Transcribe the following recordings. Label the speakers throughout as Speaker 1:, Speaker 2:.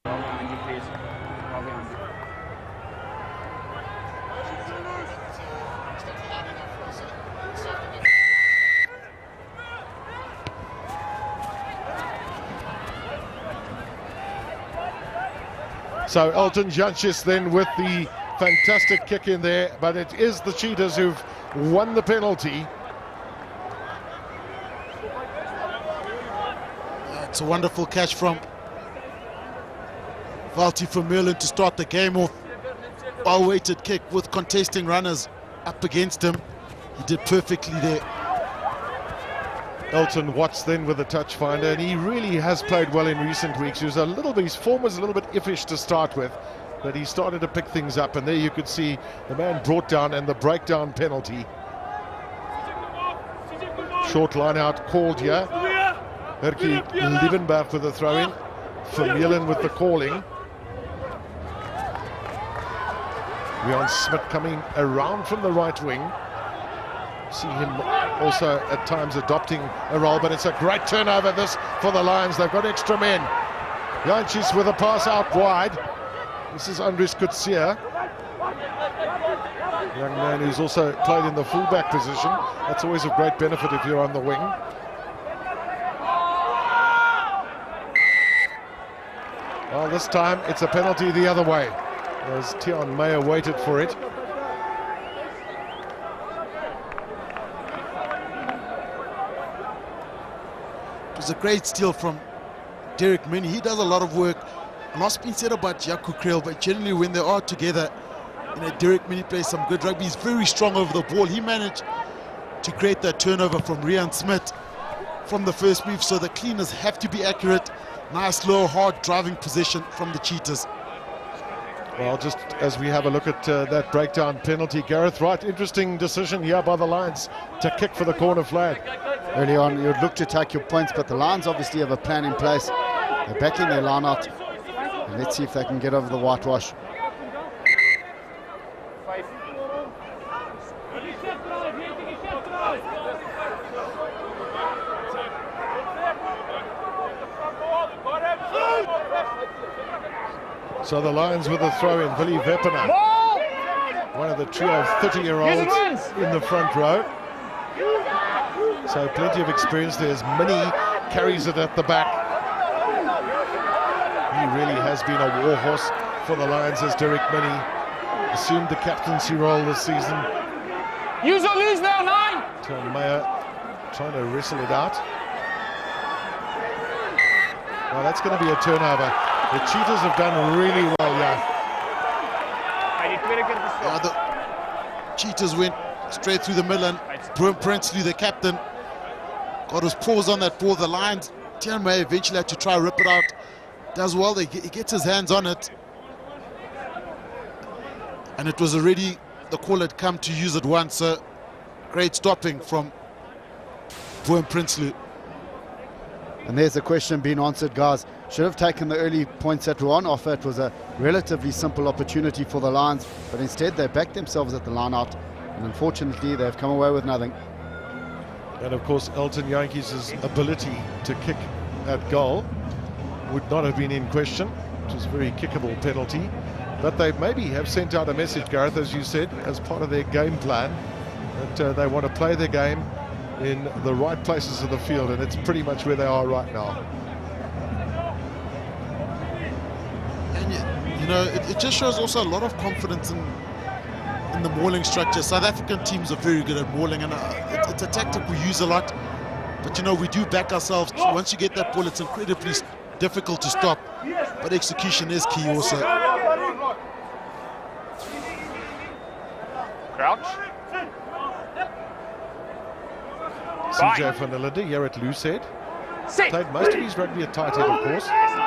Speaker 1: So Elton Jancis then with the fantastic kick in there, but it is the Cheetahs who've won the penalty.
Speaker 2: It's a wonderful catch from Valti Vermeulen to start the game off. Well-weighted kick with contesting runners up against him. He did perfectly there.
Speaker 1: Elton Watts then with the touch finder, and he really has played well in recent weeks. His form was a little bit iffish to start with, but he started to pick things up, and there you could see the man brought down and the breakdown penalty. Short line out called here. Currie Liebenberg with the throw in. Vermeulen with the calling. Rian Smith coming around from the right wing. See him also at times adopting a role, but it's a great turnover this for the Lions. They've got extra men. Jancis with a pass out wide. This is Andries Kutsia, young man who's also played in the fullback position. That's always a great benefit if you're on the wing. Well, this time it's a penalty the other way, as Tian Meyer waited for it.
Speaker 2: It was a great steal from Derek Minnie. He does a lot of work. A lot's been said about Jaco Kreel, but generally when they are together, Derek Minnie plays some good rugby. He's very strong over the ball. He managed to create that turnover from Rian Smith from the first move, so the cleaners have to be accurate. Nice, low, hard driving position from the Cheetahs.
Speaker 1: Well, just as we have a look at that breakdown penalty, Gareth Wright, interesting decision here by the Lions to kick for the corner flag.
Speaker 3: Early on, you would look to take your points, but the Lions obviously have a plan in place. They're backing their line out. And let's see if they can get over the whitewash.
Speaker 1: So the Lions with a throw in, Willie Weppener, one of the trio of 30-year-olds in the front row. So plenty of experience there as Minnie carries it at the back. He really has been a war horse for the Lions as Derek Minnie assumed the captaincy role this season.
Speaker 4: Use or lose now, 9!
Speaker 1: Tian Meyer trying to wrestle it out. Well, that's going to be a turnover. The Cheetahs have done really well here.
Speaker 2: The Cheetahs went straight through the middle, and Bruin Prinsley, the captain, got his paws on that ball. The Lions, Tian Meyer eventually had to try rip it out. Does well, he gets his hands on it. And it was already, the call had come to use it once. So great stopping from Bruin Prinsley.
Speaker 3: And there's the question being answered, guys. Should have taken the early points that were on offer. It was a relatively simple opportunity for the Lions, but instead they backed themselves at the line out, and unfortunately they've come away with nothing.
Speaker 1: And of course Elton Jancis' ability to kick at goal would not have been in question. It was a very kickable penalty, but they maybe have sent out a message, Gareth, as you said, as part of their game plan, that they want to play their game in the right places of the field, and it's pretty much where they are right now.
Speaker 2: And you know, it just shows also a lot of confidence in the mauling structure. South African teams are very good at mauling, and it's a tactic we use a lot. But you know, we do back ourselves. Once you get that ball, it's incredibly difficult to stop. But execution is key also.
Speaker 4: Crouch.
Speaker 1: CJ van der Linde here at Loosehead. Played most of his rugby at tight head, of course.
Speaker 4: Yes.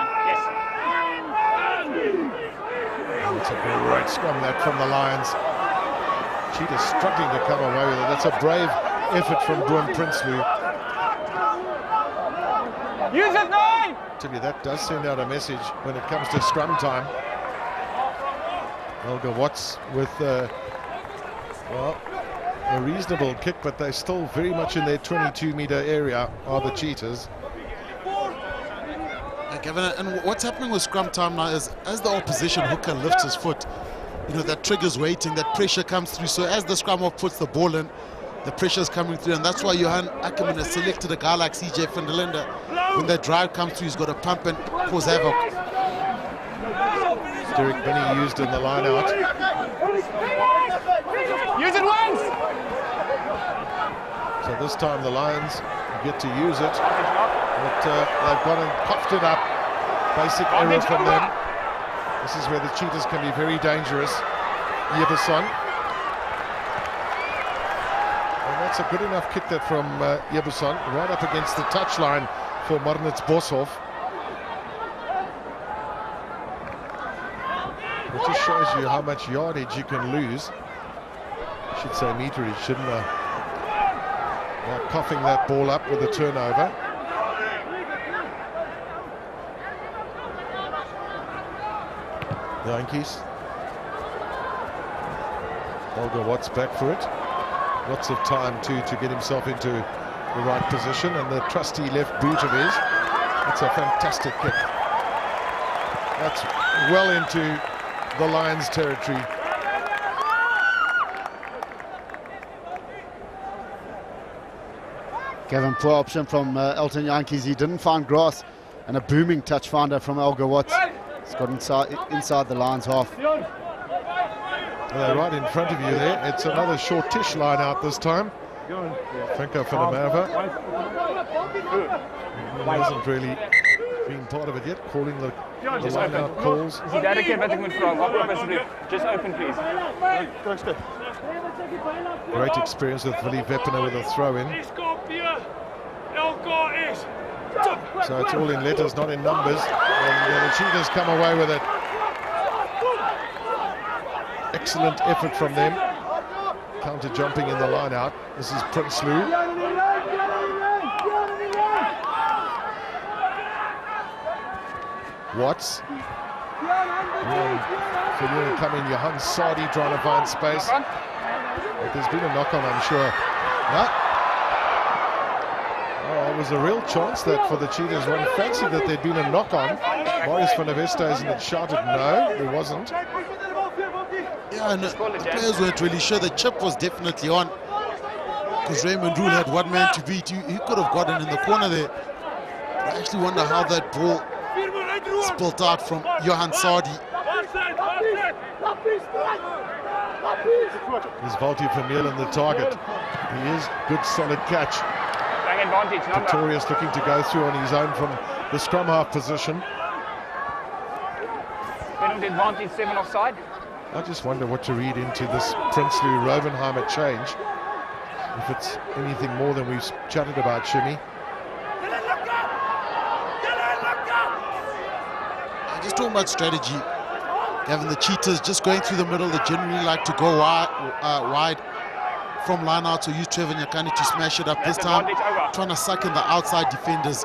Speaker 1: It's a great scrum that from the Lions. Cheetahs struggling to come away with it. That's a brave effort from Bruin Prinsloo.
Speaker 4: Use it, 9!
Speaker 1: Tell you, that does send out a message when it comes to scrum time. Olga Watts with well, a reasonable kick, but they're still very much in their 22-meter area, are the Cheetahs.
Speaker 2: Kevin, and what's happening with scrum time now is as the opposition hooker lifts his foot, that trigger's waiting, that pressure comes through. So as the scrum half puts the ball in, the pressure's coming through, and that's why Johan Ackerman has selected a guy like CJ van der Linde. When that drive comes through, he's got to pump and cause havoc.
Speaker 1: Derek Binney used in the line out.
Speaker 4: Use it once.
Speaker 1: So this time the Lions get to use it. But they've gone and coughed it up. Basic error from them. This is where the Cheetahs can be very dangerous. Yeboson. And that's a good enough kick that from Yeboson, right up against the touchline for Marnitz Boshoff. It just shows you how much yardage you can lose. I should say meterage, shouldn't I? Now coughing that ball up with a turnover. The Yankees. Olga Watts back for it. Lots of time to get himself into the right position, and the trusty left boot of his. That's a fantastic kick. That's well into the Lions territory.
Speaker 3: Kevin, poor option from Elton Yankees. He didn't find grass, and a booming touch finder from Olga Watts. It's got inside the Lions half.
Speaker 1: Well, they're right in front of you there. It's another shortish line out this time. Franco Fanamava. He hasn't really been part of it yet, calling the line out calls.
Speaker 4: Is die derde keer wat ek moet vra. Wacht op asseblief. Just open please.
Speaker 1: Great experience with Willie Veppner with a throw in. So it's all in letters, not in numbers. And the Cheetahs come away with it. Excellent effort from them. Counter jumping in the line out. This is Prinsloo. Watts. Fillion coming, Johan Sadi trying to find space. But there's been a knock on, I'm sure. No. Oh, it was a real chance that for the Cheetahs. One fancied that there'd been a knock on. Marius van der Westhuizen had shouted no, there wasn't.
Speaker 2: Yeah, and the players weren't really sure. The chip was definitely on, because Raymond Rule had one man to beat. He could have gotten in the corner there. I actually wonder how that ball spilt out from Johan Sadi.
Speaker 1: Is Valti Vermeulen in the target? He is good, solid catch. Victorious looking to go through on his own from the scrum half position.
Speaker 4: Penalty advantage, 7 offside.
Speaker 1: I just wonder what to read into this Prinsloo Rovenheimer change. If it's anything more than we've chatted about, Shimmy.
Speaker 2: Just talking about strategy, having the Cheetahs just going through the middle. They generally like to go wide from line-outs, or use Trevor Nyakani to smash it up. This time, trying to suck in the outside defenders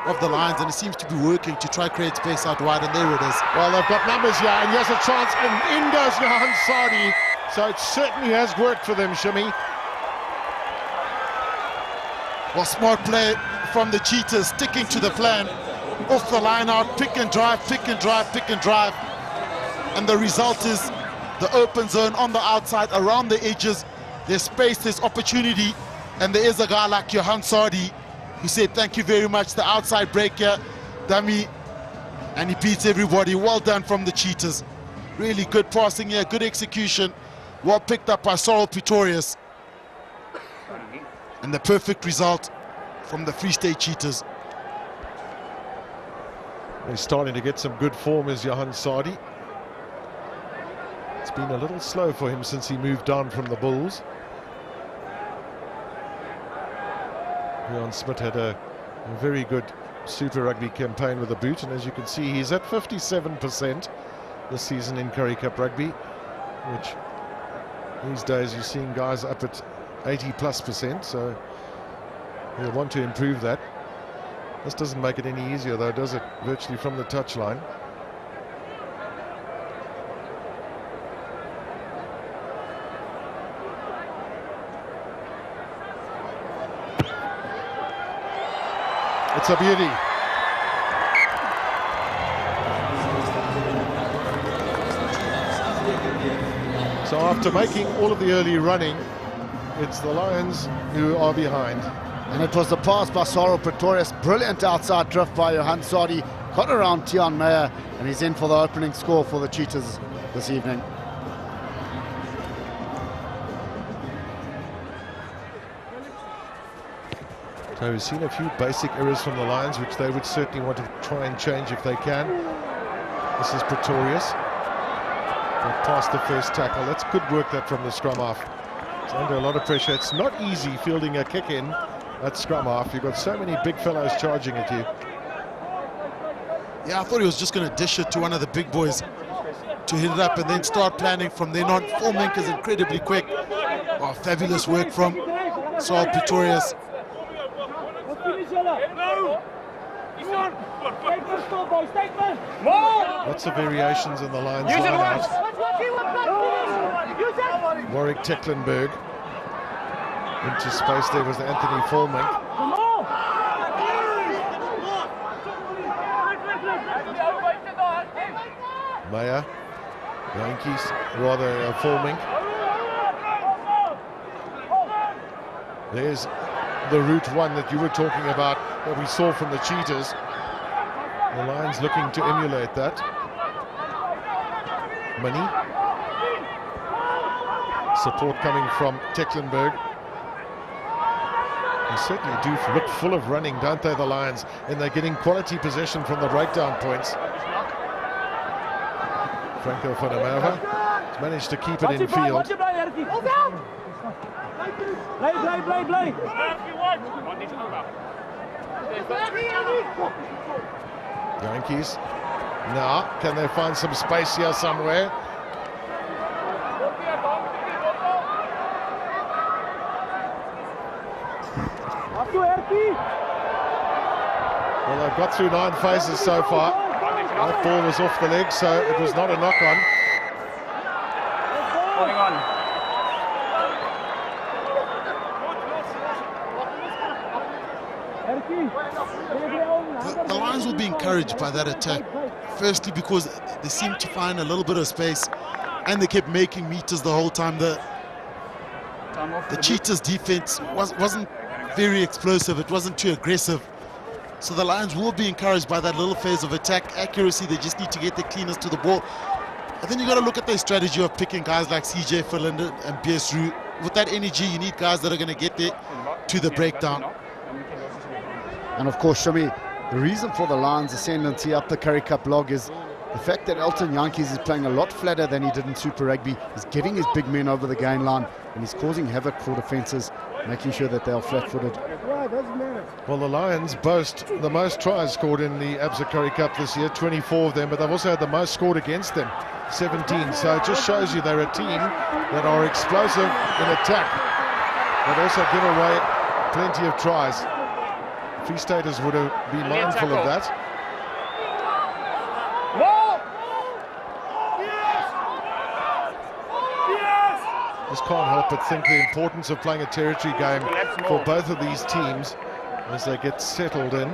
Speaker 2: of the Lions, and it seems to be working to try create space out wide, and there it is.
Speaker 1: Well, they've got numbers here, and here's a chance, and in goes Johan Sadi. So it certainly has worked for them, Shimmy.
Speaker 2: Well, smart play from the Cheetahs, sticking to the plan. Off the line out, pick and drive, pick and drive, pick and drive. And the result is the open zone on the outside, around the edges. There's space, there's opportunity. And there is a guy like Johan Sadi who said, thank you very much, the outside break here, dummy. And he beats everybody. Well done from the Cheetahs. Really good passing here, good execution. Well picked up by Sorrel Pretorius. And the perfect result from the Free State Cheetahs.
Speaker 1: He's starting to get some good form as Johan Sadi. It's been a little slow for him since he moved down from the Bulls. Leon Smith had a very good Super Rugby campaign with a boot, and as you can see, he's at 57% this season in Currie Cup Rugby, which these days you're seeing guys up at 80+%, so he'll want to improve that. This doesn't make it any easier though, does it? Virtually from the touchline. It's a beauty. So after making all of the early running, it's the Lions who are behind.
Speaker 3: And it was the pass by Saro Pretorius. Brilliant outside drift by Johan Sadi. Got around Tian Meyer, and he's in for the opening score for the Cheetahs this evening.
Speaker 1: So we've seen a few basic errors from the Lions, which they would certainly want to try and change if they can. This is Pretorius. Got past the first tackle. That's good work that from the scrum half. It's under a lot of pressure. It's not easy fielding a kick in at scrum half. You've got so many big fellows charging at you.
Speaker 2: Yeah, I thought he was just going to dish it to one of the big boys to hit it up and then start planning from then on. Forming is incredibly quick. Oh, fabulous work from Saul Pretorius.
Speaker 1: Lots of variations in the Lions line. Warwick Tecklenburg. Into space there was Anthony Forming. Meyer, Yankees, rather Forming. There's the route one that you were talking about, that we saw from the Cheetahs. The Lions looking to emulate that. Money. Support coming from Tecklenburg. They certainly do look full of running, don't they, the Lions? And they're getting quality possession from the breakdown points. Franco Fonamava has managed to keep it in field. Yankees. Now, can they find some space here somewhere? Well, they've got through 9 phases so far. That ball was off the leg, so it was not a knock-on.
Speaker 4: Holding on.
Speaker 2: The Lions will be encouraged by that attack. Firstly, because they seem to find a little bit of space, and they kept making meters the whole time. The Cheetahs' defense wasn't very explosive. It wasn't too aggressive. So the Lions will be encouraged by that little phase of attack. Accuracy, they just need to get the cleanest to the ball. And then you got to look at their strategy of picking guys like CJ Verlinde and BS Roo. With that energy, you need guys that are going to get there to the breakdown.
Speaker 3: And of course, Shami, the reason for the Lions' ascendancy up the Currie Cup log is the fact that Elton Yankees is playing a lot flatter than he did in Super Rugby. He's getting his big men over the gain line, and he's causing havoc for defences, making sure that they are flat-footed.
Speaker 1: Well, the Lions boast the most tries scored in the Absa Currie Cup this year, 24 of them, but they've also had the most scored against them, 17. So it just shows you they're a team that are explosive in attack, but also give away plenty of tries. Free Staters would have been mindful of that. Just can't help but think the importance of playing a territory game for both of these teams as they get settled in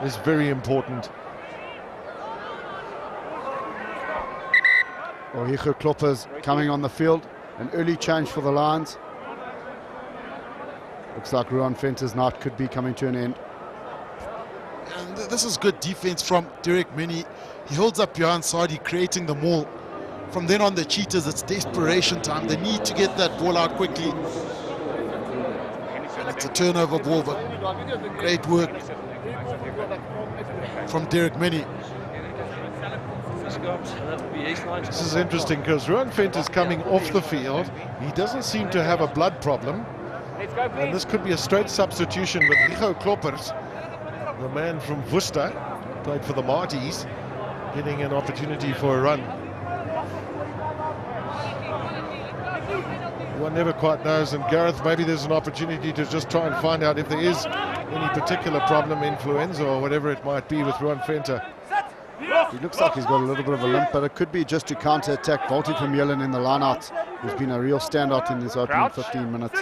Speaker 1: is very important.
Speaker 3: Well, Hicho Kloppers coming on the field. An early change for the Lions. Looks like Ruan Venter's night could be coming to an end.
Speaker 2: And this is good defense from Derek Minnie. He holds up Johan Sadi, creating the maul. From then on, the Cheetahs, it's desperation time. They need to get that ball out quickly. And it's a turnover ball, but great work from Derek Minnie.
Speaker 1: This is interesting because Ruan Venter's coming off the field. He doesn't seem to have a blood problem. And this could be a straight substitution with Hicho Kloppers, the man from Worcester, played for the Marties, getting an opportunity for a run. One never quite knows, and Gareth, maybe there's an opportunity to just try and find out if there is any particular problem, influenza or whatever it might be with Ruan Venter.
Speaker 3: He looks like he's got a little bit of a limp, but it could be just to counter-attack Volty from Yellen in the lineouts, who's been a real standout in this opening 15 minutes.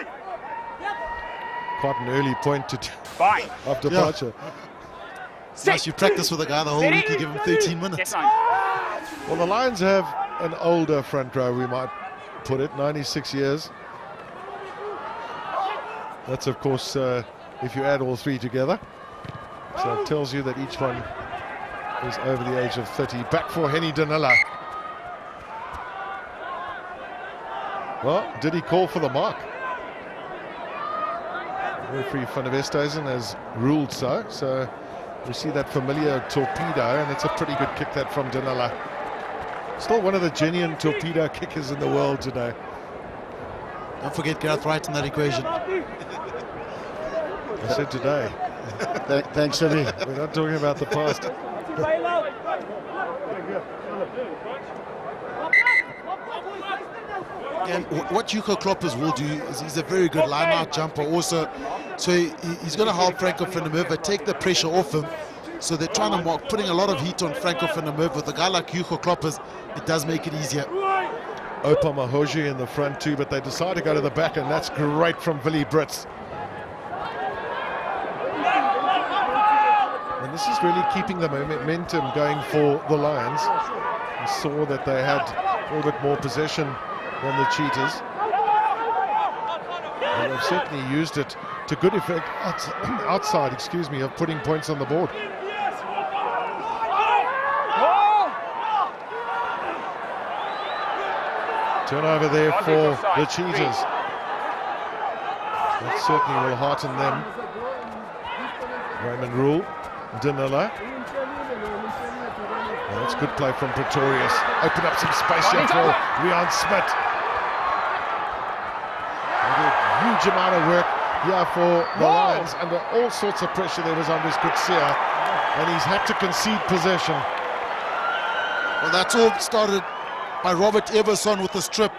Speaker 1: Quite an early point to of departure.
Speaker 2: Yes, you practice with a guy the whole week, you give him 13 minutes.
Speaker 1: Well, the Lions have an older front row, we might put it, 96 years. That's, of course, if you add all three together. So it tells you that each one is over the age of 30. Back for Henny Danila. Well, did he call for the mark? Referee van der Westhuizen has ruled so. So we see that familiar torpedo, and it's a pretty good kick that from Danila. Still one of the genuine torpedo kickers in the world today.
Speaker 2: Don't forget Gareth Wright in that equation.
Speaker 1: I said today.
Speaker 3: Thanks, Jimmy.
Speaker 1: We're not talking about the past.
Speaker 2: And what Hugo Kloppers will do is he's a very good line-out jumper also. So he's going to help Franco van der Merwe take the pressure off him. So they're trying to mark, putting a lot of heat on Franco van der Merwe. With a guy like Hugo Kloppers, it does make it easier.
Speaker 1: Opa Mahoji in the front too, but they decide to go to the back, and that's great from Willie Brits. And this is really keeping the momentum going for the Lions. We saw that they had a little bit more possession than the Cheetahs. And they've certainly used it to good effect outside, of putting points on the board. Turnover there for the Cheetahs. That certainly will hearten them. Raymond Rule, Danila. That's good play from Pretorius. Open up some space here for Rian Sept. Huge amount of work here for the Lions. Under all sorts of pressure there was Andres Kutsia, and he's had to concede possession.
Speaker 2: Well, that's all started by Robert Everson with the strip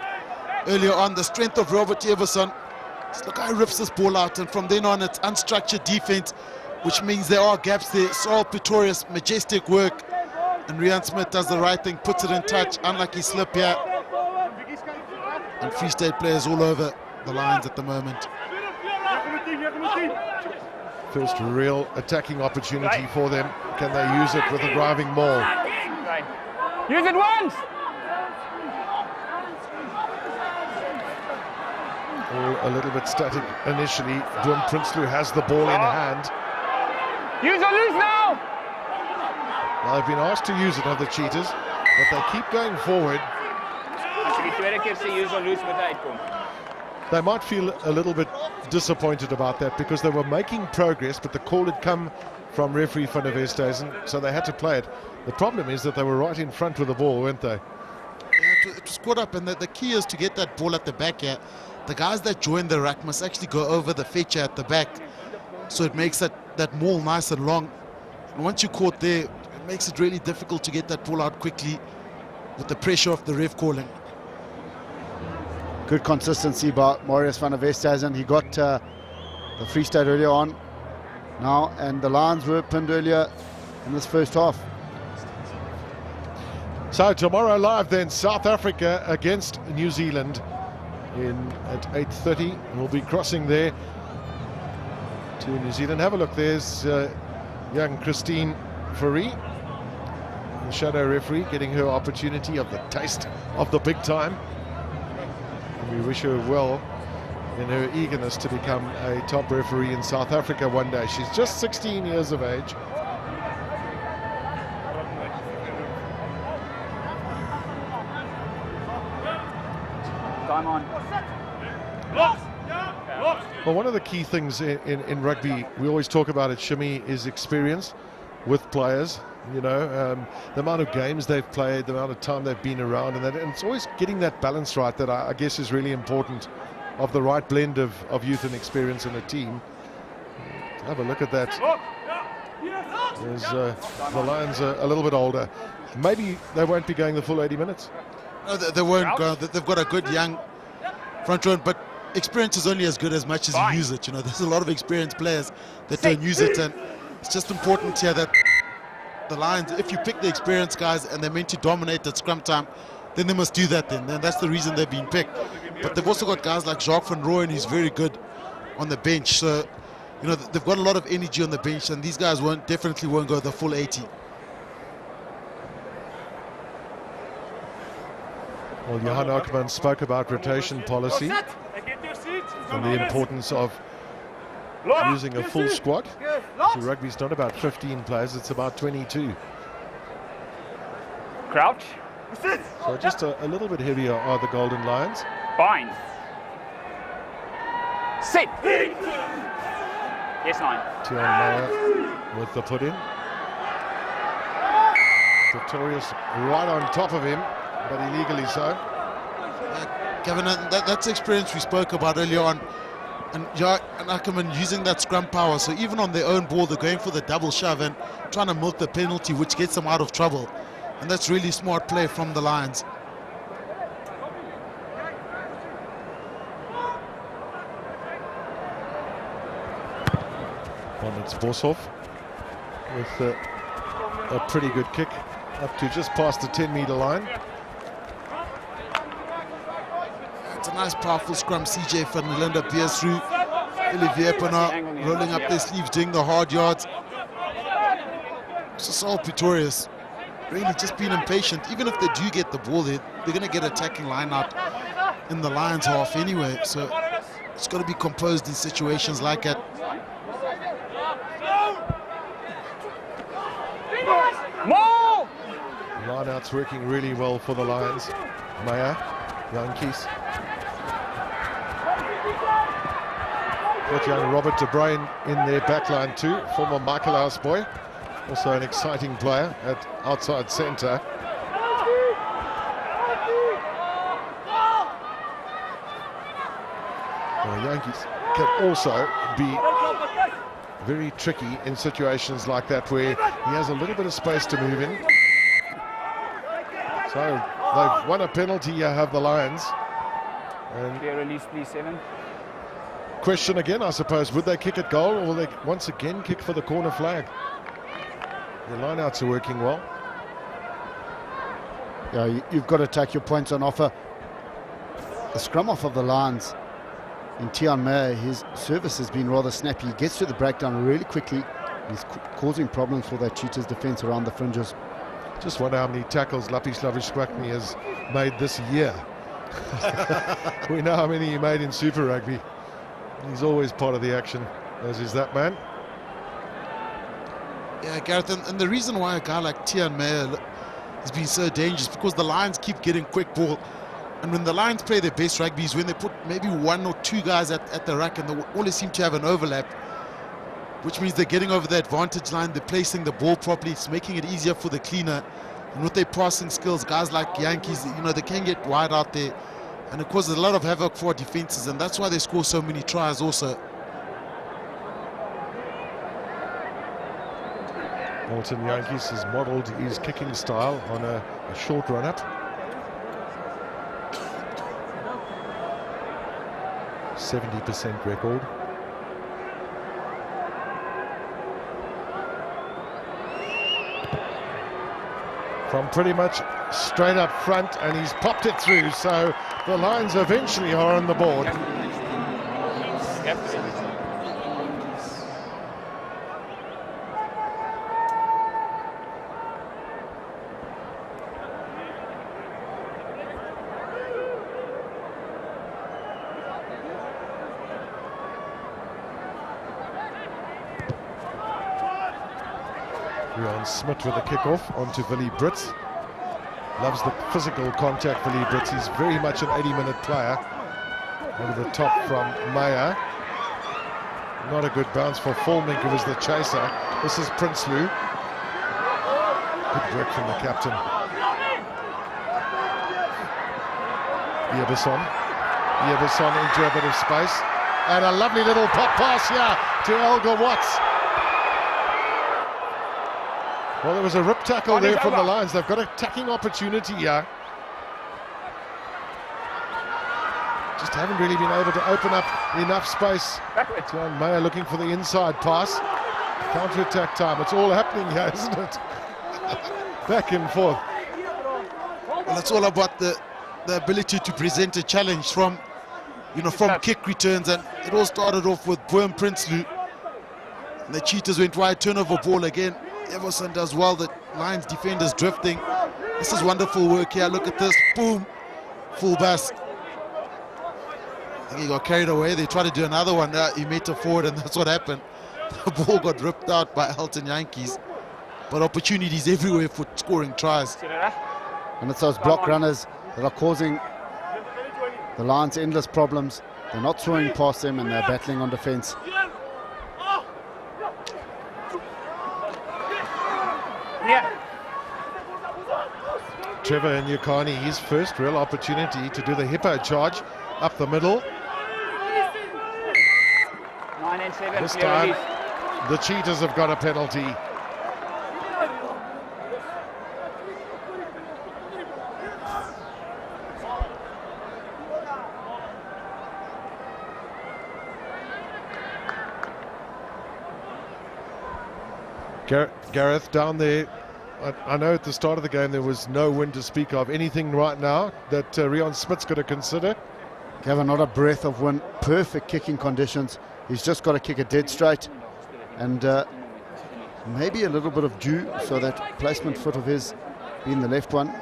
Speaker 2: earlier on. The strength of Robert Everson. The guy rips this ball out, and from then on it's unstructured defense, which means there are gaps there. Saul Pretorius, majestic work, and Rian Sept does the right thing, puts it in touch. Unlucky slip here, and Free State players all over the Lions at the moment.
Speaker 1: First real attacking opportunity for them. Can they use it with a driving maul?
Speaker 4: Use it once!
Speaker 1: All a little bit static initially. Dwayne Prinsloo has the ball in hand.
Speaker 4: Use or lose now!
Speaker 1: Now they've been asked to use it of the Cheetahs, but they keep going forward. They might feel a little bit disappointed about that because they were making progress, but the call had come from referee van der Westhuizen, so they had to play it. The problem is that they were right in front with the ball, weren't they?
Speaker 2: Yeah, it was caught up, and the key is to get that ball at the back here. The guys that join the ruck must actually go over the fetcher at the back, so it makes that maul nice and long. And once you're caught there, it makes it really difficult to get that ball out quickly with the pressure of the ref calling.
Speaker 3: Good consistency by Marius van der Westhuizen. He got the Free State earlier on now, and the Lions were pinned earlier in this first half.
Speaker 1: So tomorrow live then, South Africa against New Zealand at 8:30. We'll be crossing there to New Zealand. Have a look, there's young Christine Currie, the shadow referee, getting her opportunity of the taste of the big time. And we wish her well in her eagerness to become a top referee in South Africa one day. She's just 16 years of age.
Speaker 4: Time on.
Speaker 1: Well, one of the key things in rugby, we always talk about it, Shimmy, is experience with players. You know, the amount of games they've played, the amount of time they've been around, and it's always getting that balance right that I guess is really important, of the right blend of youth and experience in a team. Have a look at that. There's, the Lions are a little bit older. Maybe they won't be going the full 80 minutes.
Speaker 2: No, they won't go. They've got a good young front row, but experience is only as good as much as you use it. You know, there's a lot of experienced players that don't use it, and it's just important here that the Lions, if you pick the experienced guys and they're meant to dominate at scrum time, then they must do that then. And that's the reason they've been picked. But they've also got guys like Jacques van Rooyen, who's very good on the bench. So, you know, they've got a lot of energy on the bench, and these guys definitely won't go the full 80.
Speaker 1: Well, Johan Ockman spoke about rotation policy and the importance of using a full squad. So rugby's not about 15 players, it's about 22.
Speaker 4: Crouch.
Speaker 1: So just a little bit heavier are the Golden Lions.
Speaker 4: Bind. Sit. Yes, 9.
Speaker 1: Tian Meyer with the put in. Pretorius right on top of him, but illegally so.
Speaker 2: Kevin, that's the experience we spoke about earlier on. And Ackerman using that scrum power, so even on their own ball, they're going for the double shove and trying to milk the penalty, which gets them out of trouble. And that's really smart play from the Lions.
Speaker 1: Well, it's Boshoff with a pretty good kick up to just past the 10-meter line.
Speaker 2: It's a nice, powerful scrum. CJ van der Linde veers through. Olivier Pena rolling up their sleeves, doing the hard yards. So Saul Pretorius really just being impatient. Even if they do get the ball, they're going to get attacking line out in the Lions half anyway. So it's got to be composed in situations like that.
Speaker 4: More!
Speaker 1: Line out's working really well for the Lions. Meyer, Yankees. Got young Robert De Bruyn in their backline too, former Michael House boy. Also an exciting player at outside centre. The Yankees can also be very tricky in situations like that where he has a little bit of space to move in. So they've won a penalty here, have the Lions. And
Speaker 4: Clear release, please, 7.
Speaker 1: question again, I suppose, would they kick at goal or will they once again kick for the corner flag? The lineouts are working well.
Speaker 3: Yeah, you've got to take your points on offer. The scrum off of the Lions in Tian Meyer, his service has been rather snappy. He gets to the breakdown really quickly. He's causing problems for that Cheetahs defence around the fringes.
Speaker 1: Just wonder how many tackles Lapislavic Skakny has made this year. We know how many he made in Super Rugby. He's always part of the action, as is that man.
Speaker 2: Yeah, Gareth, and the reason why a guy like Tian Meyer has been so dangerous because the Lions keep getting quick ball. And when the Lions play their best rugby is when they put maybe 1 or 2 guys at the rack and they always seem to have an overlap, which means they're getting over the advantage line, they're placing the ball properly, it's making it easier for the cleaner. And with their passing skills, guys like Yankees, you know, they can get wide out there and it causes a lot of havoc for our defenses, and that's why they score so many tries also.
Speaker 1: Alton Yankees has modelled his kicking style on a short run-up. 70% record. From pretty much straight up front, and he's popped it through, so the Lions eventually are on the board. Rian Smith with a kick-off onto Willie Brits. Loves the physical contact, Willie Brits. He's very much an 80-minute player. Over the top from Meyer. Not a good bounce for Fulmink, who was the chaser. This is Prinsloo. Good work from the captain. Iverson into a bit of space. And a lovely little pop pass here to Elgar Watts. Well, there was a rip tackle there from the Lions. They've got a tacking opportunity here. Just haven't really been able to open up enough space. John Meyer looking for the inside pass. Counter-attack time. It's all happening here, isn't it? Back and forth.
Speaker 2: Well, it's all about the ability to present a challenge from kick returns, and it all started off with Boehm Prinsloo. And the Cheetahs went wide, turnover ball again. Everson does well, the Lions defenders drifting. This is wonderful work here, look at this, boom. full bust. I think he got carried away. They tried to do another one. He made a forward, and that's what happened. The ball got ripped out by Elton Yankees. But opportunities everywhere for scoring tries.
Speaker 3: And it's those block runners that are causing the Lions endless problems. They're not throwing past them and they're battling on defense.
Speaker 1: Trevor Nyakani, his first real opportunity to do the hippo charge up the middle.
Speaker 4: 9 and 7.
Speaker 1: This time, the Cheetahs have got a penalty. Gareth down there. I know at the start of the game there was no wind to speak of. Anything right now that Rion Smith's got to consider?
Speaker 3: Gavin, not a breath of wind. Perfect kicking conditions. He's just got to kick it dead straight. And maybe a little bit of dew, so that placement foot of his being the left one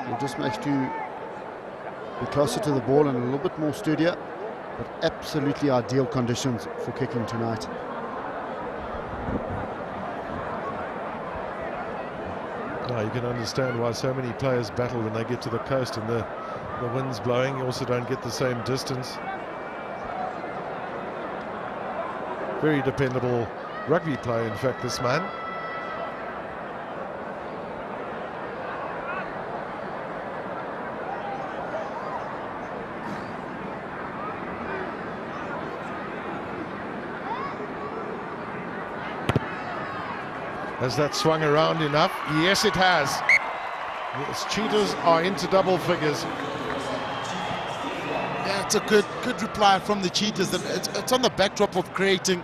Speaker 3: will just make you be closer to the ball and a little bit more sturdier. But absolutely ideal conditions for kicking tonight.
Speaker 1: Now you can understand why so many players battle when they get to the coast and the wind's blowing. You also don't get the same distance. Very dependable rugby player, in fact, this man. Has that swung around enough? Yes, it has. The Cheetahs are into double figures.
Speaker 2: Yeah, it's a good reply from the Cheetahs. And it's on the backdrop of creating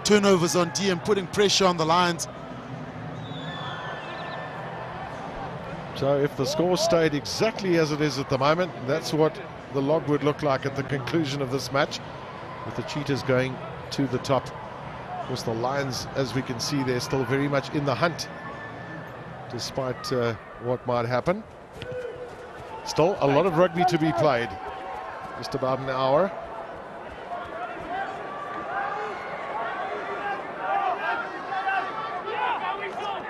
Speaker 2: turnovers on D and putting pressure on the Lions.
Speaker 1: So if the score stayed exactly as it is at the moment, that's what the log would look like at the conclusion of this match, with the Cheetahs going to the top. Of course, the Lions, as we can see, they're still very much in the hunt, despite what might happen. Still a lot of rugby to be played. Just about an hour.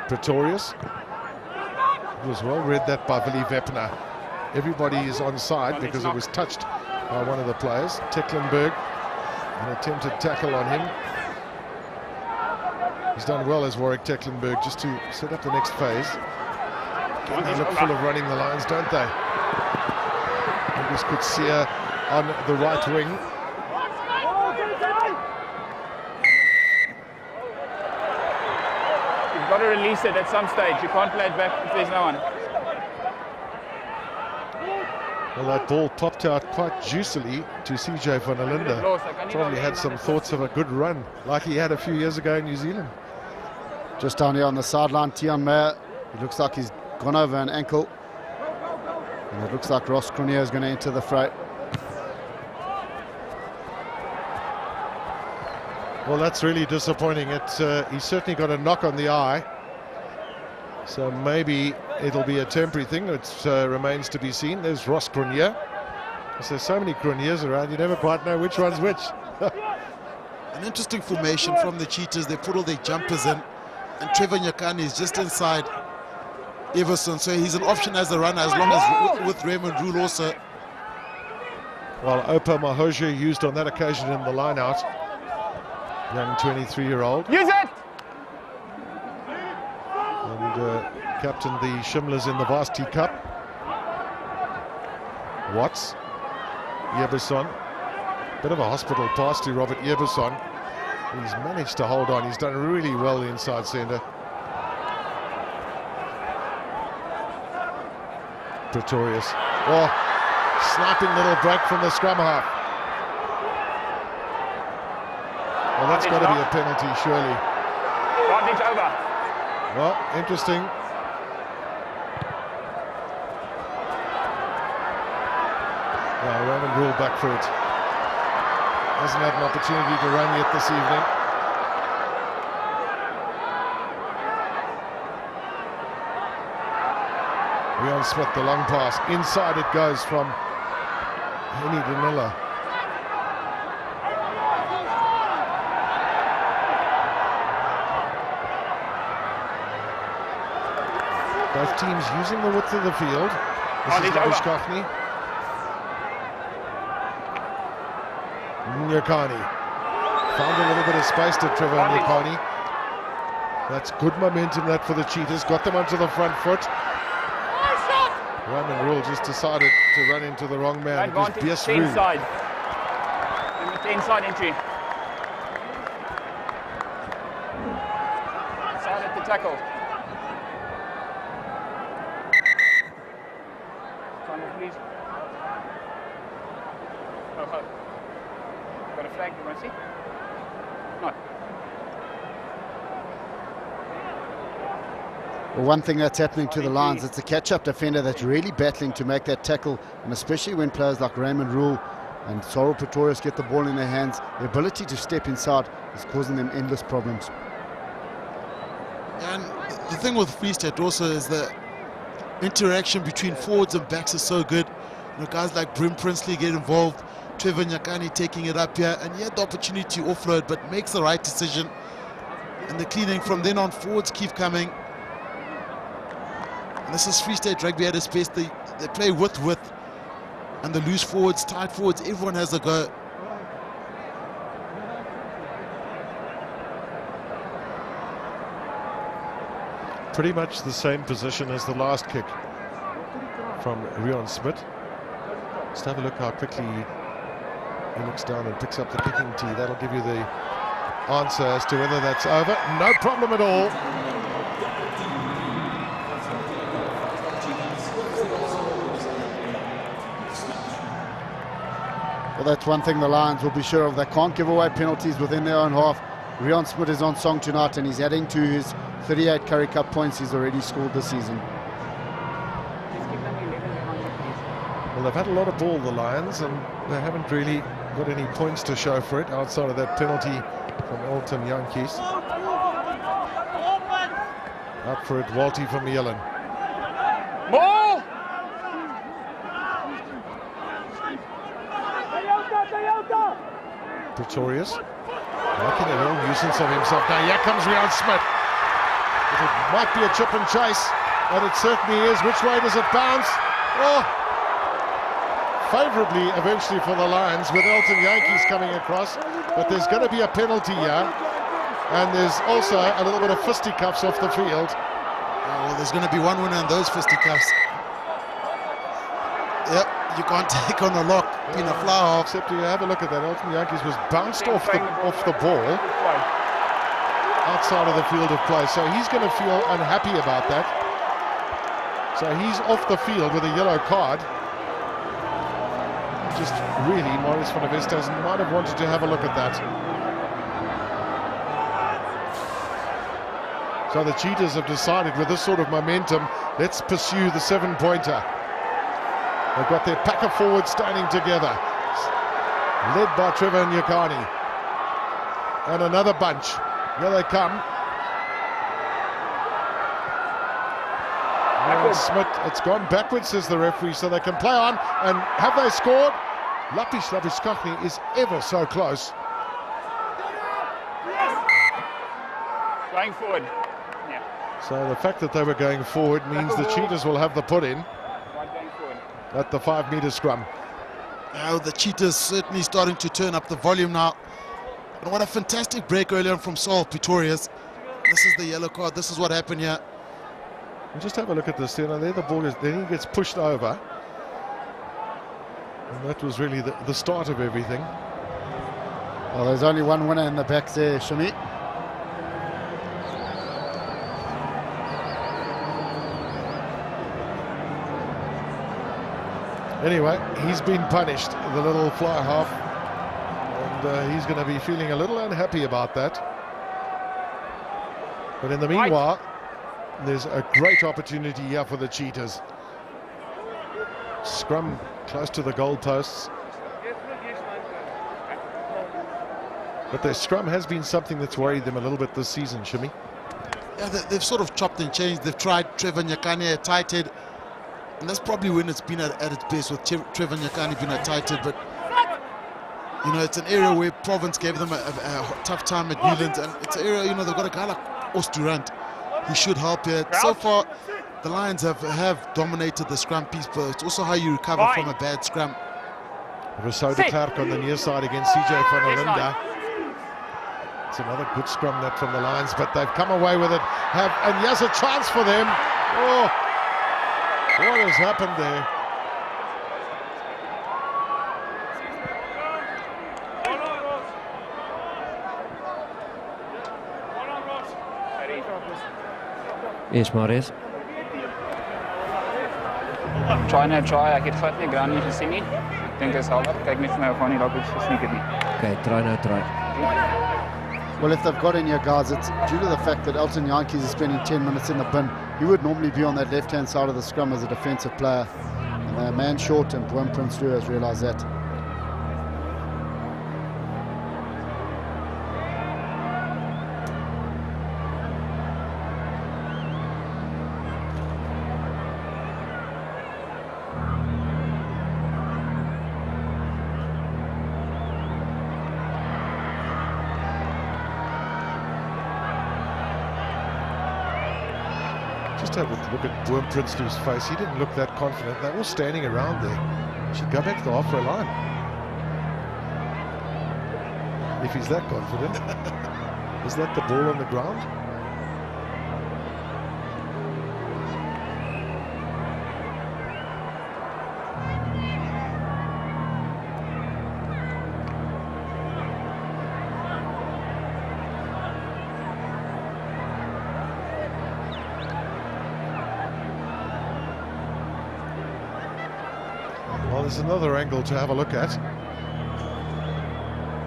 Speaker 1: Pretorius. It was well read that by Willie Wepner. Everybody is on side because it was touched by one of the players. Tecklenburg, an attempted tackle on him. He's done well as Warwick Tecklenburg just to set up the next phase. They look full of running the Lions, don't they? Angus Kutsia on the right wing.
Speaker 4: You've got to release it at some stage. You can't play it back if there's no one.
Speaker 1: Well, that ball popped out quite juicily to CJ van der Linde. Probably had some thoughts of a good run, like he had a few years ago in New Zealand.
Speaker 3: Just down here on the sideline, Tian Meyer. It looks like he's gone over an ankle. And it looks like Ross Cronje is going to enter the fray.
Speaker 1: Well, that's really disappointing. He's certainly got a knock on the eye. So maybe it'll be a temporary thing. It remains to be seen. There's Ross Cronje. There's so many Cronjes around, you never quite know which one's which.
Speaker 2: An interesting formation from the Cheetahs. They put all their jumpers in, and Trevor Nyakani is just inside Everson, so he's an option as a runner, as long as with Raymond Rule also.
Speaker 1: Well, Opa Mahoja used on that occasion in the line-out. Young 23-year-old.
Speaker 4: Use it!
Speaker 1: And captained the Shimlers in the Varsity Cup. Watts. Yeberson. Bit of a hospital pass to Robert Yeberson. He's managed to hold on. He's done really well inside centre. Pretorius. Oh, sniping little break from the scrum half. Well, that's got to be a penalty, surely.
Speaker 4: Advantage over.
Speaker 1: Well, interesting. Well, Roman Rule back for it. Hasn't had an opportunity to run yet this evening. Rion Smith, the long pass. Inside it goes from Henny Danila. Both teams using the width of the field. This is Labuschagne. Nyakani found a little bit of space to Trevor Nyakani. That's good momentum that for the Cheetahs. Got them onto the front foot. Roman Rule just decided to run into the wrong man. It was Biesru.
Speaker 4: Inside. The inside entry. Inside at the tackle. Please. Oh. Got a flag, you want to see? Not.
Speaker 3: Well, one thing that's happening to the Lions, it's a catch-up defender that's really battling to make that tackle, and especially when players like Raymond Rule and Sorrel Pretorius get the ball in their hands, the ability to step inside is causing them endless problems.
Speaker 2: And the thing with Free State also is the interaction between forwards and backs is so good. You know, guys like Brim Princely get involved, Trevor Nyakani taking it up here, and he had the opportunity to offload but makes the right decision. And the cleaning from then on, forwards keep coming. And this is Free State Rugby at its best. They play with width, and the loose forwards, tight forwards, everyone has a go.
Speaker 1: Pretty much the same position as the last kick from Rion Smith. Just have a look how quickly he looks down and picks up the kicking tee. That'll give you the answer as to whether that's over. No problem at all.
Speaker 3: Well, that's one thing the Lions will be sure of. They can't give away penalties within their own half. Rion Smith is on song tonight, and he's adding to his 38 Currie Cup points he's already scored this season.
Speaker 1: Well, they've had a lot of ball, the Lions, and they haven't really got any points to show for it outside of that penalty from Elton Yankees. Up for it, Walty from Yellen.
Speaker 4: Ball!
Speaker 1: Pretorius making a real nuisance of himself. Now here comes Rion Smith. It might be a chip and chase, but it certainly is. Which way does it bounce? Oh! Favourably eventually for the Lions with Elton Yankees coming across, but there's going to be a penalty here, and there's also a little bit of fisticuffs off the field.
Speaker 2: Well, there's going to be one winner in those fisticuffs. Yep, you can't take on a lock in a flower.
Speaker 1: Except you have a look at that. Elton Yankees was bounced off the ball outside of the field of play, so he's going to feel unhappy about that. So he's off the field with a yellow card. Just really, Maurice van der Westhuizen might have wanted to have a look at that. So the Cheetahs have decided with this sort of momentum, let's pursue the 7-pointer. They've got their pack of forwards standing together, led by Trevor Nyakani. And another bunch. Here they come. Smith, it's gone backwards, says the referee, so they can play on. And have they scored? Labuschagne is ever so close.
Speaker 4: Going forward. Yeah.
Speaker 1: So the fact that they were going forward means the Cheetahs will have the put in
Speaker 4: Going forward.
Speaker 1: at the 5-meter scrum.
Speaker 2: Now the Cheetahs certainly starting to turn up the volume now. And what a fantastic break earlier on from Sorrel Pretorius. This is the yellow card. This is what happened here.
Speaker 1: And just have a look at this, you know, there the ball is, then he gets pushed over. And that was really the start of everything.
Speaker 3: Well, there's only one winner in the back there, Shami.
Speaker 1: Anyway, he's been punished, the little fly half. And he's going to be feeling a little unhappy about that. But in the meanwhile, there's a great opportunity here for the Cheetahs. Scrum close to the goal posts. But their scrum has been something that's worried them a little bit this season, Shimmy.
Speaker 2: Yeah, they've sort of chopped and changed. They've tried Trevor Nyakani, tight head. And that's probably when it's been at its best, with Trevor Nyakani being at tight head. But, you know, it's an area where Province gave them a tough time at Newlands. And it's an area, you know, they've got a guy like Osturant. He should help here. So far, the Lions have dominated the scrum piece, but it's also how you recover from a bad scrum.
Speaker 1: Rousseau de Klerk on the near side against CJ van der Linde. It's another good scrum net from the Lions, but they've come away with it. And here's a chance for them. Oh, what has happened there?
Speaker 5: Yes, Marius.
Speaker 4: Try, ek het vat nie ground nie gesien nie. Ek dink dit is half. Kyk net vir my of hy nie dalk iets gesneak het nie.
Speaker 5: Okay, try.
Speaker 3: Well, if they've got in here, guys, it's due to the fact that Elton Jantjies is spending 10 minutes in the bin. He would normally be on that left-hand side of the scrum as a defensive player. And they're a man short, and Boom Prince Stu has realised that.
Speaker 1: Just have a look at Boom Prince's face. He didn't look that confident. They're all standing around there. Should go back to the halfway line. If he's that confident. Is that the ball on the ground? Well, there's another angle to have a look at.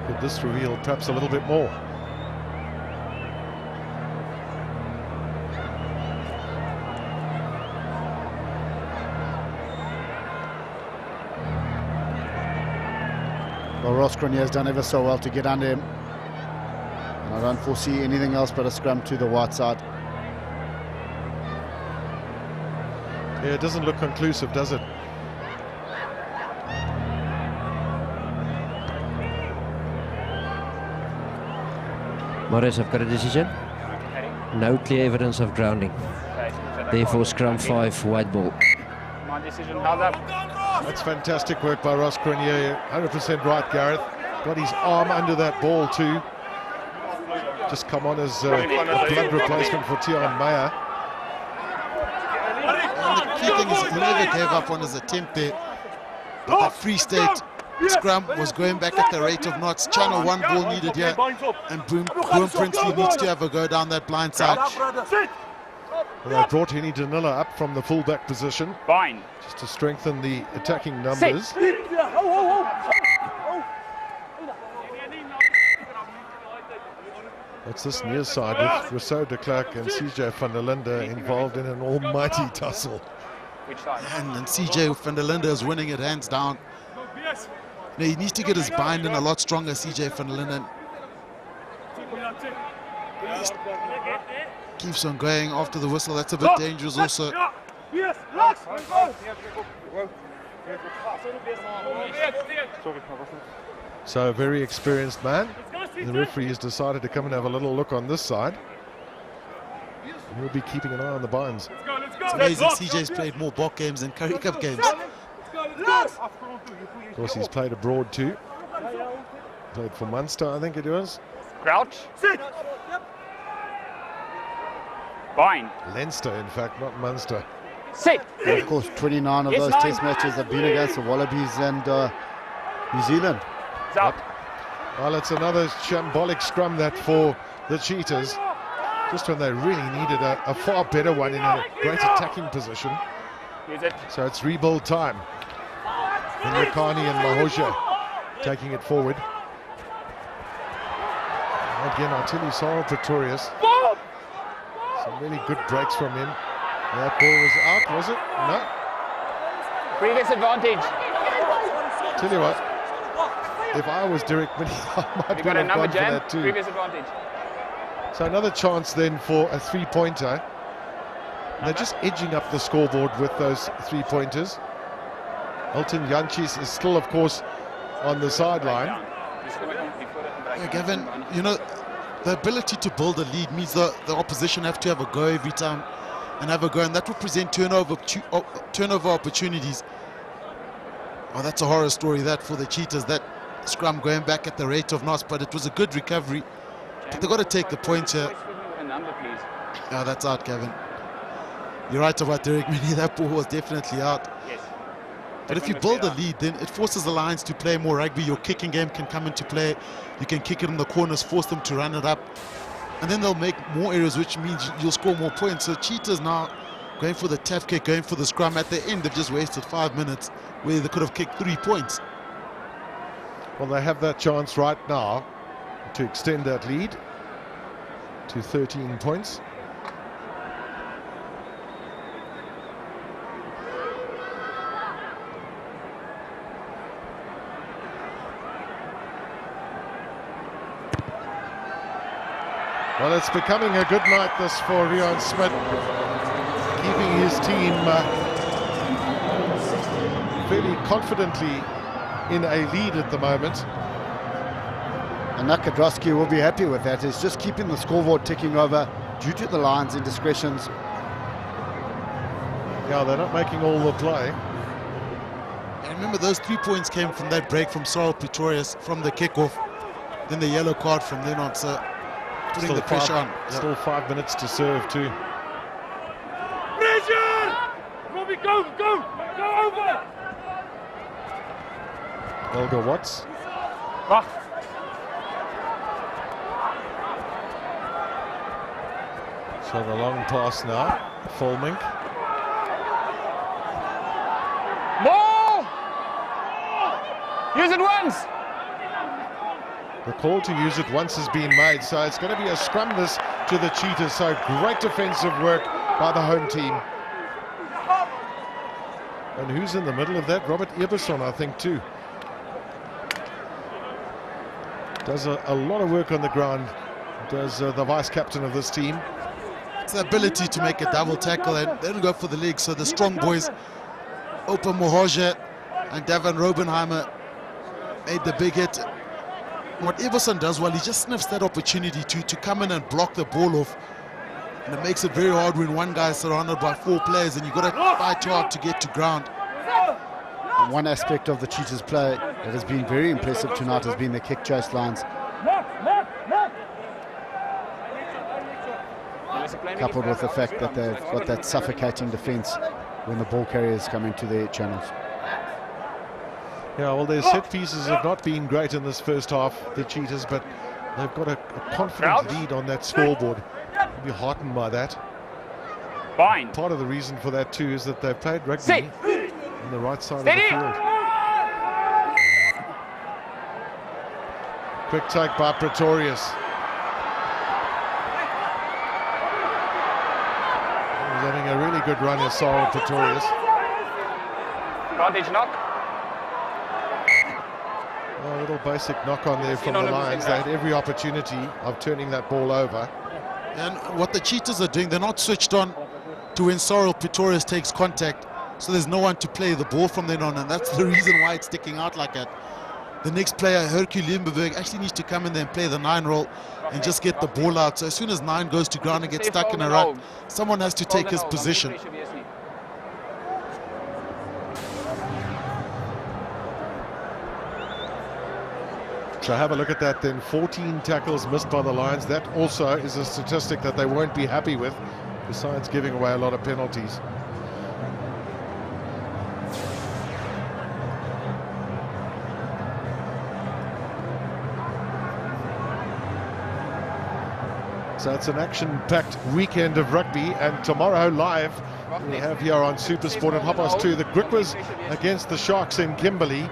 Speaker 1: Could this reveal perhaps a little bit more?
Speaker 3: Well, Ross Cronje has done ever so well to get under him. And I don't foresee anything else but a scrum to the white side.
Speaker 1: Yeah, it doesn't look conclusive, does it?
Speaker 5: Marius, I've got a decision. No clear evidence of grounding. Therefore, scrum 5, white ball.
Speaker 4: My decision, held up.
Speaker 1: That's fantastic work by Ross Cronje. 100% right, Gareth. Got his arm under that ball too. Just come on as blood replacement for Tiaan Meyer.
Speaker 2: And the key thing is he never gave up on his attempt there. But that Free State scrum was going back at the rate of knots. Channel 1 ball needed here. And Boom Princely needs to have a go down that blind side.
Speaker 1: Well, they brought Henny Danila up from the fullback position.
Speaker 4: Fine.
Speaker 1: Just to strengthen the attacking numbers. What's this near side with Rousseau de Klerk and CJ van der Linde involved in an almighty tussle?
Speaker 4: Which side?
Speaker 2: And CJ van der Linde is winning it hands down. Now, he needs to get his bind in a lot stronger, CJ van der Linde. Keeps on going after the whistle. That's a bit dangerous also.
Speaker 1: So a very experienced man. The referee has decided to come and have a little look on this side. And we'll be keeping an eye on the binds.
Speaker 2: It's amazing CJ's played more Bok games than Currie Cup games.
Speaker 1: Of course, he's played abroad too. Played for Munster, I think it was.
Speaker 4: Crouch. Fine.
Speaker 1: Leinster, in fact, not Munster.
Speaker 4: Sit.
Speaker 3: And of course, 29 of
Speaker 4: Yes,
Speaker 3: those
Speaker 4: nine.
Speaker 3: test matches have been against the Wallabies and New Zealand.
Speaker 4: It's up.
Speaker 1: Well, it's another shambolic scrum that for the Cheetahs. Just when they really needed a far better one in a great attacking position.
Speaker 4: Use it.
Speaker 1: So it's rebuild time. Nyakani and Mahoja taking it forward. Again, I tell you, Cyril Pretorius. Some really good breaks from him. That ball was out, was it? No.
Speaker 4: Previous advantage.
Speaker 1: Tell you what, if I was Derek Minnie, I might
Speaker 4: You
Speaker 1: well
Speaker 4: got a
Speaker 1: have
Speaker 4: number
Speaker 1: gone for
Speaker 4: jam.
Speaker 1: that too.
Speaker 4: Previous advantage.
Speaker 1: So another chance then for a three-pointer. They're just edging up the scoreboard with those 3-pointers. Elton Jantjies is still, of course, on the sideline.
Speaker 2: Yeah, Gavin, you know, the ability to build a lead means the opposition have to have a go every time and have a go, and that will present turnover opportunities. Oh, that's a horror story, that, for the Cheetahs, that scrum going back at the rate of knots, but it was a good recovery. But they've got to take the points here. Oh, that's out, Gavin. You're right about Derek Minnie, that ball was definitely out. But if you build a lead, then it forces the Lions to play more rugby. Your kicking game can come into play. You can kick it in the corners, force them to run it up. And then they'll make more errors, which means you'll score more points. So Cheetahs now going for the tap kick, going for the scrum. At the end, they've just wasted 5 minutes where they could have kicked 3 points.
Speaker 1: Well, they have that chance right now to extend that lead to 13 points. Well, it's becoming a good night this for Rion Smith, keeping his team fairly confidently in a lead at the moment.
Speaker 3: And Nakadrosky will be happy with that. It's just keeping the scoreboard ticking over due to the Lions' indiscretions.
Speaker 1: Yeah, they're not making all the play.
Speaker 2: And remember, those 3 points came from that break from Sorrel Pretorius from the kickoff, then the yellow card from then on. So putting the pressure on.
Speaker 1: Still 5 minutes to serve too.
Speaker 6: Pressure! Robbie, go over!
Speaker 1: Olga Watts. So the long pass now, Fulmink.
Speaker 4: Ball! Use it once!
Speaker 1: The call to use it once has been made, so it's going to be a scrum this to the Cheetahs. So great defensive work by the home team. And who's in the middle of that? Robert Eberson, I think, too. Does a lot of work on the ground, does the vice captain of this team.
Speaker 2: It's the ability to make a double tackle and then go for the leg. So the strong boys, Opa Mohoja and Davin Robenheimer, made the big hit. What Everson does well, he just sniffs that opportunity to come in and block the ball off. And it makes it very hard when one guy is surrounded by 4 players and you've got to fight hard to get to ground.
Speaker 3: And one aspect of the Cheetahs' play that has been very impressive tonight has been the kick chase lines, coupled with the fact that they've got that suffocating defence when the ball carriers come into their channels.
Speaker 1: Yeah, well, their set pieces have not been great in this first half, the Cheetahs, but they've got a confident lead on that scoreboard. You'll be heartened by that.
Speaker 4: Fine.
Speaker 1: Part of the reason for that too is that they've played rugby on the right side of the field. Quick take by Pretorius. He's having a really good run, Sorrel Pretorius.
Speaker 4: Advantage knock.
Speaker 1: A little basic knock on there from the Lions. They had every opportunity of turning that ball over.
Speaker 2: And what the Cheetahs are doing, they're not switched on to when Sorrel Pretorius takes contact. So there's no one to play the ball from then on, and that's the reason why it's sticking out like that. The next player, Hercule Limberberg, actually needs to come in there and play the 9 role and just get the ball out. So as soon as 9 goes to ground and gets stuck in a rut, someone has to take his position.
Speaker 1: So have a look at that then. 14 tackles missed by the Lions. That also is a statistic that they won't be happy with, besides giving away a lot of penalties. So it's an action-packed weekend of rugby, and tomorrow live we have here on SuperSport at 2:30 the Griquas against the Sharks in Kimberley.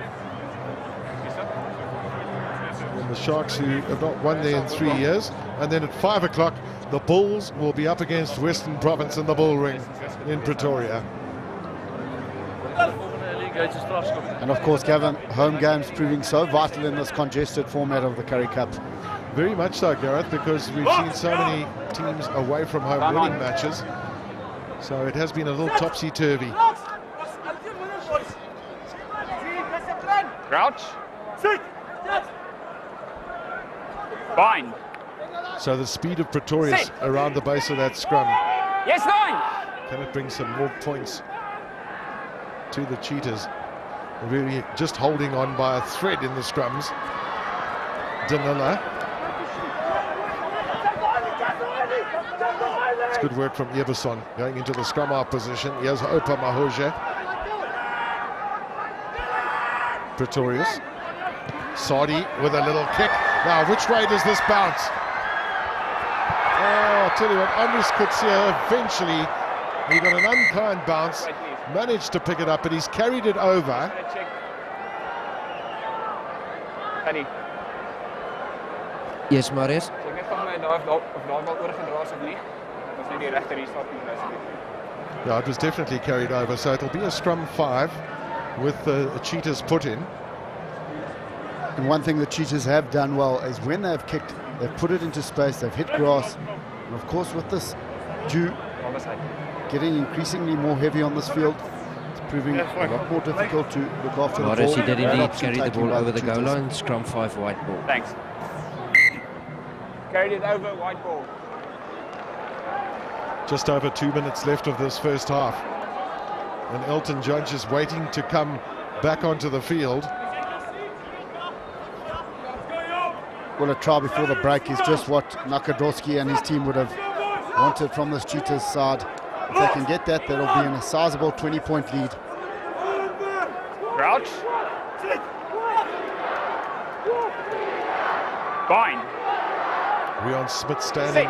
Speaker 1: And the Sharks, who have not won there in 3 years. And then at 5 o'clock the Bulls will be up against Western Province in the Bull Ring in Pretoria.
Speaker 3: And of course, Gavin, home games proving so vital in this congested format of the Currie Cup.
Speaker 1: Very much so, Gareth, because we've seen so many teams away from home winning matches. So it has been a little topsy-turvy.
Speaker 4: Crouch. Bind.
Speaker 1: So the speed of Pretorius around the base of that scrum.
Speaker 4: Yes, 9.
Speaker 1: Can it bring some more points to the Cheetahs? Really just holding on by a thread in the scrums. Danila. It's good work from Eberson going into the scrum half position. Here's Opa Mahoja. Pretorius. Sadi with a little kick. Now, which way does this bounce? Oh, I'll tell you what, Andres Kutsia eventually, he got an unkind bounce, managed to pick it up, but he's carried it over.
Speaker 4: Penny.
Speaker 5: Yes, Marius.
Speaker 4: Zeg net van mij of daar wel oorgedraaid of niet. Dat is niet die rechter restart.
Speaker 1: Yeah, it was definitely carried over, so it'll be a scrum 5 with the Cheetahs put in.
Speaker 3: And one thing the Cheetahs have done well is when they've kicked, they've put it into space, they've hit grass. And of course with this dew getting increasingly more heavy on this field, it's proving a lot more difficult to look after the
Speaker 5: Marius,
Speaker 3: ball.
Speaker 5: he did
Speaker 3: Great
Speaker 5: indeed
Speaker 3: option
Speaker 5: carry the
Speaker 3: taken
Speaker 5: ball
Speaker 3: by
Speaker 5: over the goal
Speaker 3: Cheetahs.
Speaker 5: line. Scrum 5, white ball.
Speaker 4: Thanks. Carried it over, white ball.
Speaker 1: Just over 2 minutes left of this first half. And Elton Judge is waiting to come back onto the field.
Speaker 3: Well, a try before the break is just what Nakadorski and his team would have wanted from this Cheetahs side. If they can get that, that'll be in a sizable 20-point lead.
Speaker 4: Crouch. Bind.
Speaker 1: Rion Smith standing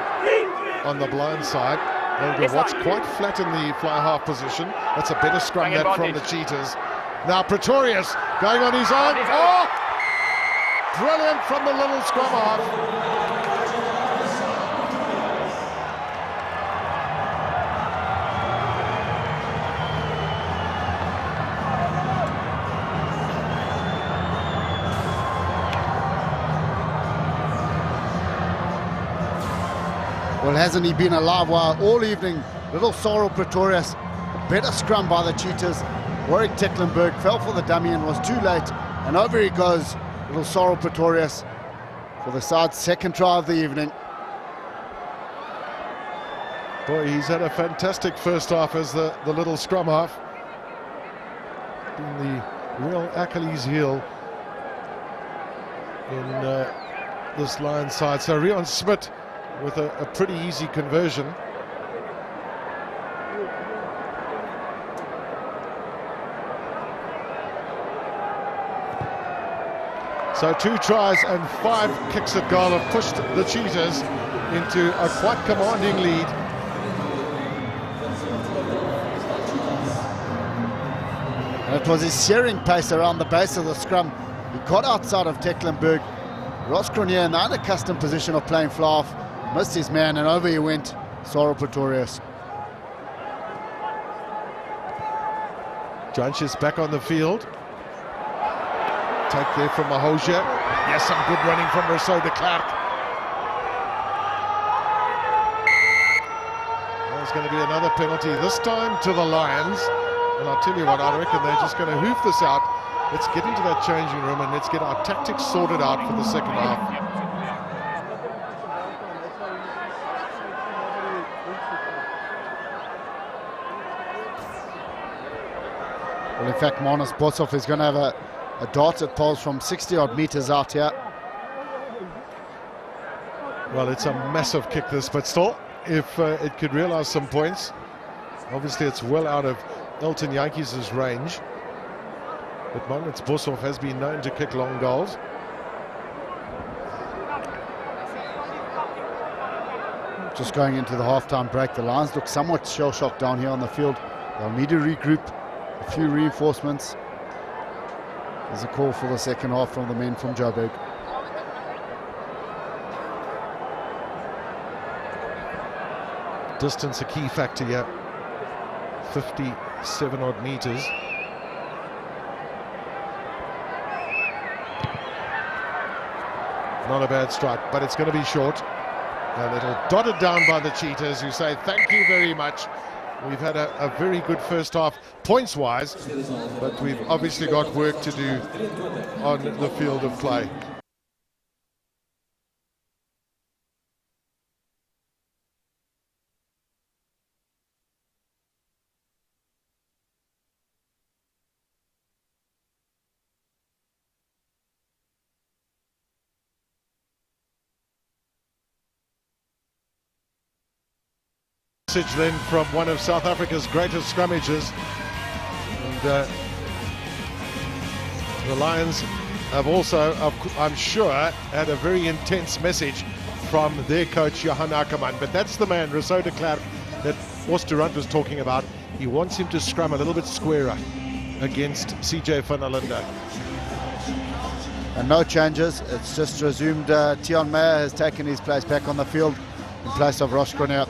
Speaker 1: on the blind side. Elder Watts quite flat in the fly half position. That's a better scrum that from the Cheetahs. Now Pretorius going on his own. Oh! Brilliant from the little scrum half.
Speaker 3: Well, hasn't he been a live wire all evening? Little Sorrel Pretorius, a better scrum by the Cheetahs. Warwick Tecklenburg fell for the dummy and was too late. And over he goes, little Sorrel Pretorius for the side's second try of the evening.
Speaker 1: Boy, he's had a fantastic first half as the little scrum half. Been the real Achilles heel in this Lions side. So Rion Smith with a pretty easy conversion. So 2 tries and 5 kicks at goal have pushed the Cheetahs into a quite commanding lead.
Speaker 3: And it was his searing pace around the base of the scrum. He got outside of Tecklenburg. Ross Cronier in the unaccustomed position of playing fly-off missed his man, and over he went, Sorrel Pretorius.
Speaker 1: Judge is back on the field. Take there from Mahoja. Yes, some good running from Rousseau de Klerk. There's going to be another penalty, this time to the Lions. And I'll tell you what, I reckon they're just going to hoof this out. Let's get into that changing room and let's get our tactics sorted out for the second half.
Speaker 3: Well, in fact, Manus Boshoff is going to have a dart at poles from 60-odd meters out here.
Speaker 1: Well, it's a massive kick this, but still, if it could realize some points, obviously it's well out of Elton Yankees' range. But Manus Boshoff has been known to kick long goals.
Speaker 3: Just going into the half-time break, the Lions look somewhat shell-shocked down here on the field. They'll need to regroup, a few reinforcements. There's a call for the second half from the men from Joburg.
Speaker 1: Distance a key factor here. 57 odd meters. Not a bad strike, but it's going to be short. A little dotted down by the Cheetahs, who say thank you very much. We've had a very good first half points-wise, but we've obviously got work to do on the field of play. Then from one of South Africa's greatest scrummages, and the Lions have also, I'm sure, had a very intense message from their coach Johan Ackermann. But that's the man, Rousseau de Klerk, that Oosterrand was talking about. He wants him to scrum a little bit squarer against CJ van der Linde.
Speaker 3: And no changes, it's just resumed. Tiaan Meyer has taken his place back on the field in place of Ross Cornell.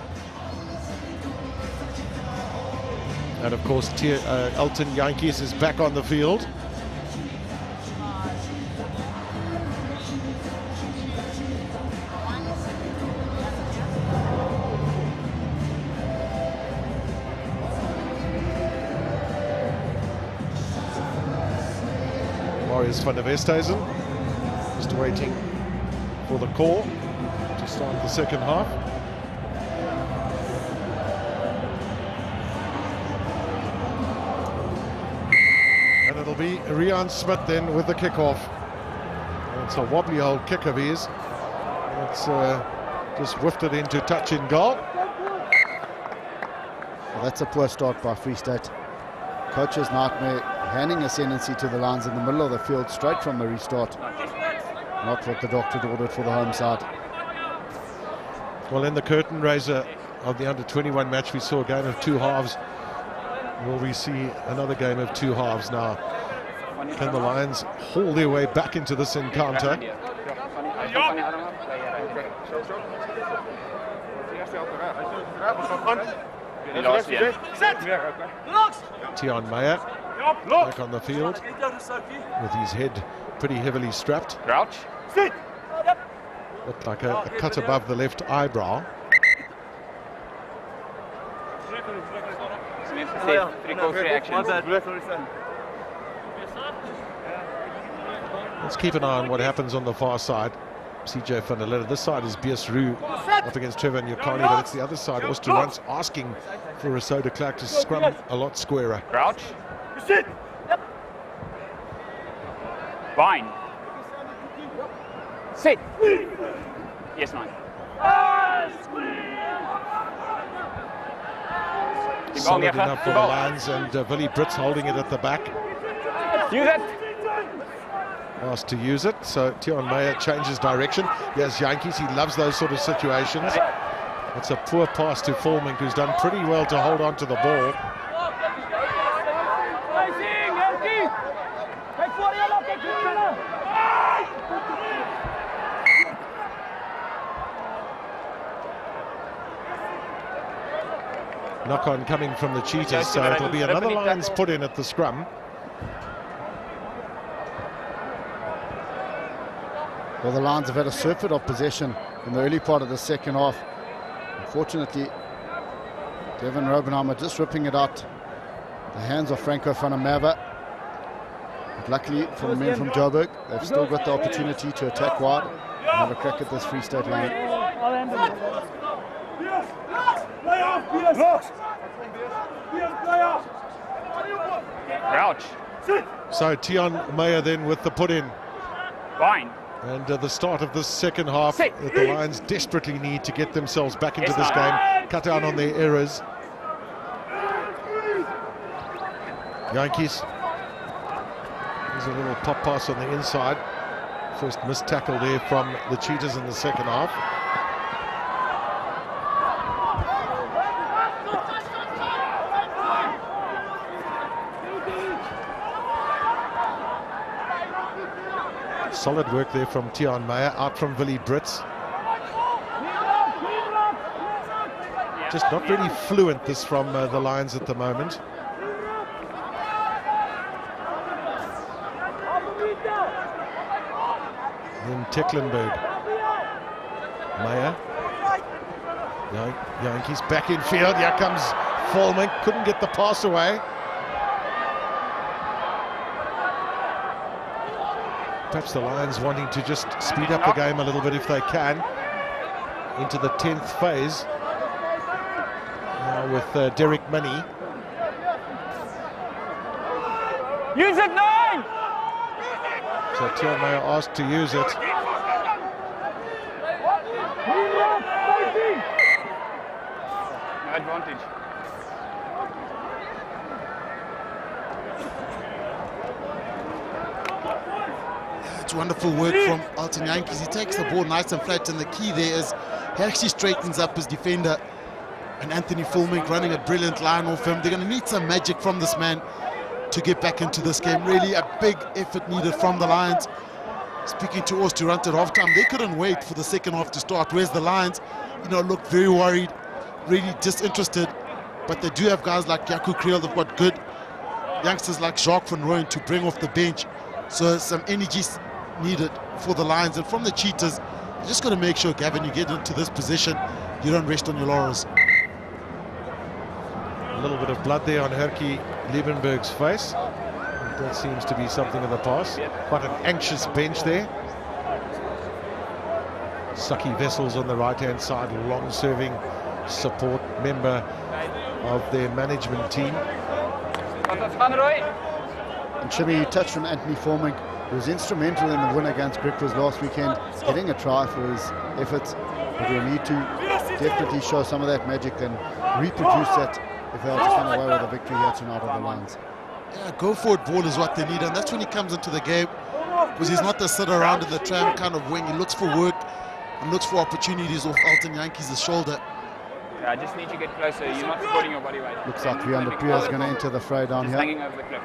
Speaker 1: And of course, Elton Jantjies is back on the field. Marius van der Westhuizen just waiting for the call to start the second half. It'll be Rian Smith then with the kickoff. And it's a wobbly old kick of his. It's just whiffed it into touch in goal.
Speaker 3: Well, that's a poor start by Free State. Coach's nightmare, handing ascendancy to the Lions in the middle of the field straight from the restart. Not what the doctor ordered for the home side.
Speaker 1: Well, in the curtain raiser of the under-21 match, we saw a game of two halves. Will we see another game of two halves now? Can the Lions haul their way back into this encounter? Tiaan Meyer back on the field with his head pretty heavily strapped.
Speaker 4: Crouch.
Speaker 1: Looked like a cut above the left eyebrow. Let's keep an eye on what happens on the far side. CJ van der Linde. This side is Bias Roux up against Trevor Nyakani, but it's the other side. Oosterrand asking for Rousseau de Klerk to scrum a lot squarer.
Speaker 4: Crouch. Bind. Sit. Yes, man.
Speaker 1: Solid enough for the Lions, and Willie Brits holding it at the back.
Speaker 4: Use it.
Speaker 1: Asked to use it, so Tiaan Meyer changes direction. Here's Jantjies, he loves those sort of situations. It's a poor pass to Volmink, who's done pretty well to hold on to the ball. Knock on coming from the Cheetahs, so it'll be another Lions put in at the scrum.
Speaker 3: Well, the Lions have had a surfeit of possession in the early part of the second half. Unfortunately, Devin Robenheimer just ripping it out the hands of Franco van der Merwe. But luckily for the men from Joburg, they've still got the opportunity to attack wide and have a crack at this Free State line.
Speaker 4: Crouch.
Speaker 1: So Tiaan Meyer then with the put in.
Speaker 4: Bind.
Speaker 1: And the start of this second half that the Lions desperately need to get themselves back into this game, cut down on their errors. Jantjies. There's a little pop pass on the inside. First missed tackle there from the Cheetahs in the second half. Solid work there from Tiaan Meyer, out from Willie Brits. Just not really fluent, this from the Lions at the moment. Then Tecklenburg. Meyer. Jantjies back in field. Here comes Volman couldn't get the pass away. Perhaps the Lions wanting to just speed up the game a little bit if they can. Into the 10th phase. Now with Derek Minnie.
Speaker 4: Use it, 9!
Speaker 1: So Tiamayo asked to use it.
Speaker 4: No advantage.
Speaker 2: It's wonderful work from Alton Yankees. He takes the ball nice and flat, and the key there is he actually straightens up his defender. And Anthony Fulmink running a brilliant line off him. They're going to need some magic from this man to get back into this game. Really a big effort needed from the Lions. Speaking to us to run at halftime, they couldn't wait for the second half to start. Whereas the Lions, look very worried, really disinterested. But they do have guys like Yaku Creel. They've got good youngsters like Jacques van Rooyen to bring off the bench. So some energy needed for the Lions. And from the Cheetahs, you just got to make sure, Gavin, you get into this position, you don't rest on your laurels.
Speaker 1: A little bit of blood there on Herky Liebenberg's face. That seems to be something of the past. Quite an anxious bench there. Sucky Vessels on the right-hand side, long-serving support member of their management team.
Speaker 3: And Jimmy, you touched on Anthony Fulmink, who was instrumental in the win against Griquas last weekend, getting a try for his efforts. But we'll need to definitely show some of that magic and reproduce that if they are to come away with a victory here tonight on the Lions.
Speaker 2: Yeah, go forward ball is what they need, and that's when he comes into the game, because he's not the sit around in the tram kind of wing. He looks for work and looks for opportunities off Alton Yankees' shoulder.
Speaker 4: Yeah, I just need to get closer. You're not supporting your body weight.
Speaker 3: Looks like Rian de Priya is going to enter the fray down
Speaker 4: just
Speaker 3: here.
Speaker 4: hanging over the cliff.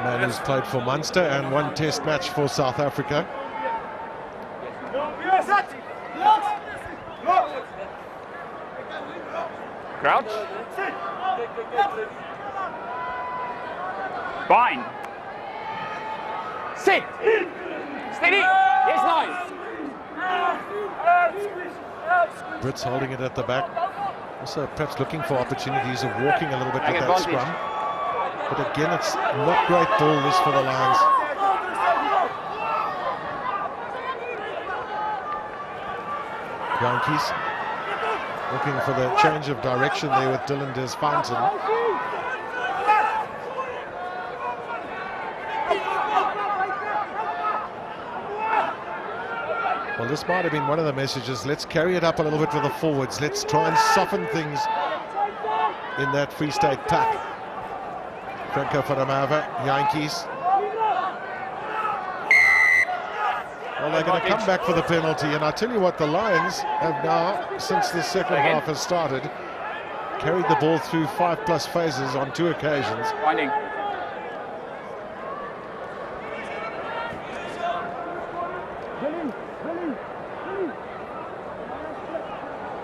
Speaker 1: Man who's played for Munster and one test match for South Africa.
Speaker 4: Crouch. Bind. Sit. Steady. Yes, 9.
Speaker 1: Brits holding it at the back. Also perhaps looking for opportunities of walking a little bit with that scrum. But again, it's not great ball this for the Lions. Yankees looking for the change of direction there with Dylan Des Fountain. Well, this might have been one of the messages. Let's carry it up a little bit with the forwards. Let's try and soften things in that Free State pack. Franco Faramava, Yankees. Well, they're going to come back for the penalty, and I tell you what, the Lions have now, since the second half has started, carried the ball through 5+ phases on 2 occasions.
Speaker 4: Winding.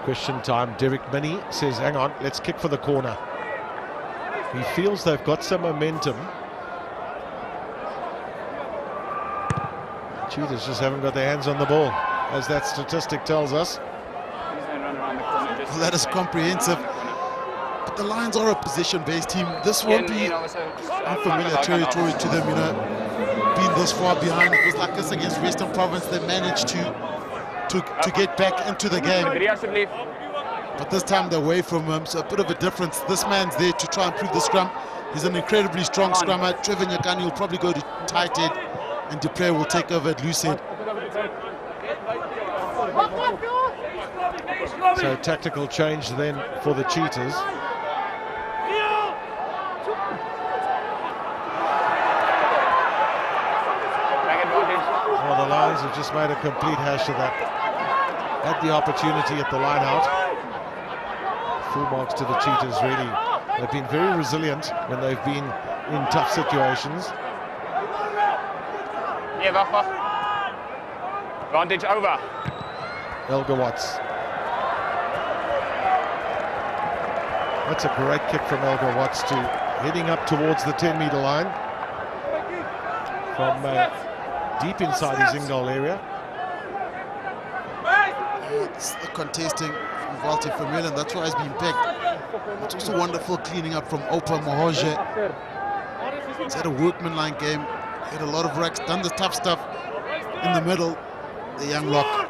Speaker 1: Question time. Derek Minnie says, hang on, let's kick for the corner. He feels they've got some momentum. Cheetahs just haven't got their hands on the ball, as that statistic tells us.
Speaker 2: Well, that is comprehensive. But the Lions are a position-based team. This won't be unfamiliar territory to them, being this far behind. It was like this against Western Province. They managed to get back into the game. But this time they're away from him, so a bit of a difference. This man's there to try and prove the scrum. He's an incredibly strong scrummer. Trevor Nyakani will probably go to tight head, and Dupré will take over at loose head.
Speaker 1: So tactical change then for the Cheetahs. Well, the Lions have just made a complete hash of that. Had the opportunity at the line out. Full marks to the Cheetahs, really. They've been very resilient when they've been in tough situations.
Speaker 4: Yeah, Wafa. Advantage over.
Speaker 1: Elgar Watts. That's a great kick from Elgar Watts to heading up towards the 10-meter line from deep inside his in-goal area.
Speaker 2: It's the contesting from Walter Vermeulen, that's why he's been picked. It's also wonderful cleaning up from Opa Mohoje. He's had a workmanlike game, had a lot of racks, done the tough stuff in the middle, the young lock.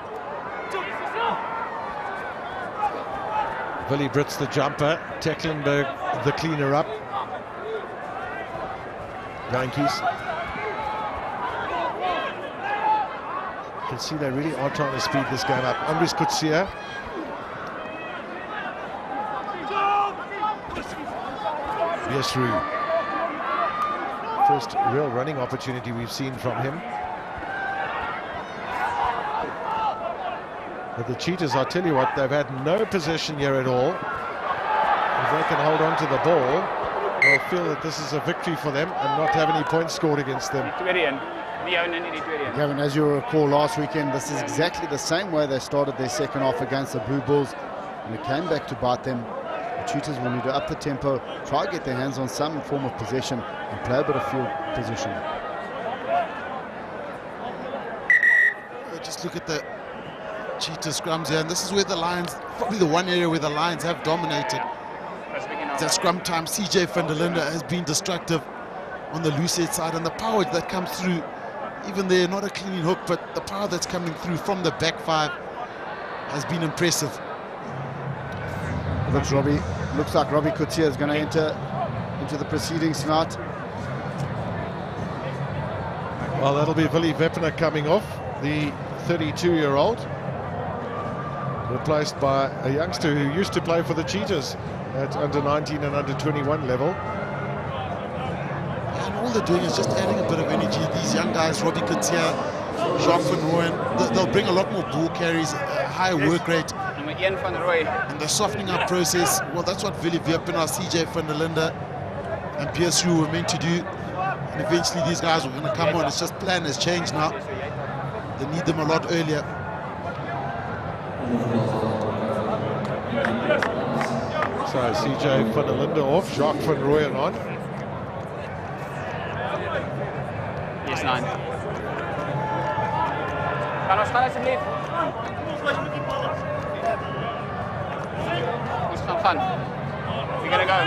Speaker 1: Willie Brits the jumper, Tecklenburg the cleaner up. Yankees. You can see they really are trying to speed this game up. Andries Coetzee. Yesru. First real running opportunity we've seen from him. But the Cheetahs, I tell you what, they've had no possession here at all. If they can hold on to the ball, they'll feel that this is a victory for them and not have any points scored against them.
Speaker 3: Gavin, as you recall last weekend, this is exactly the same way they started their second half against the Blue Bulls, and it came back to bite them. The Cheetahs will need to up the tempo, try to get their hands on some form of possession and play a bit of field position.
Speaker 2: Just look at the Cheetah scrums here, and this is where the Lions, probably the one area where the Lions have dominated. That scrum time, CJ van der Linde has been destructive on the loose head side, and the power that comes through, even there, not a clean hook, but the power that's coming through from the back five has been impressive.
Speaker 3: Looks like Robbie Coetzee is going to enter into the proceedings tonight.
Speaker 1: Well, that'll be Willie Weppener coming off, the 32-year-old, replaced by a youngster who used to play for the Cheetahs at under 19 and under 21 level.
Speaker 2: And all they're doing is just adding a bit of energy. These young guys, Robbie Coetzee, Jacques van Rooyen, they'll bring a lot more ball carries, a higher work rate. And the softening up process, well, that's what Willie Weppener, CJ van der Linde and PSU were meant to do. And eventually these guys were going to come on. It's just plan has changed now. They need them a lot earlier.
Speaker 1: So CJ van der Linde off, Jacques van Rooyen on.
Speaker 4: Yes, 9. Kan ons gaan alsjeblieft? Ons gaan. We gotta go.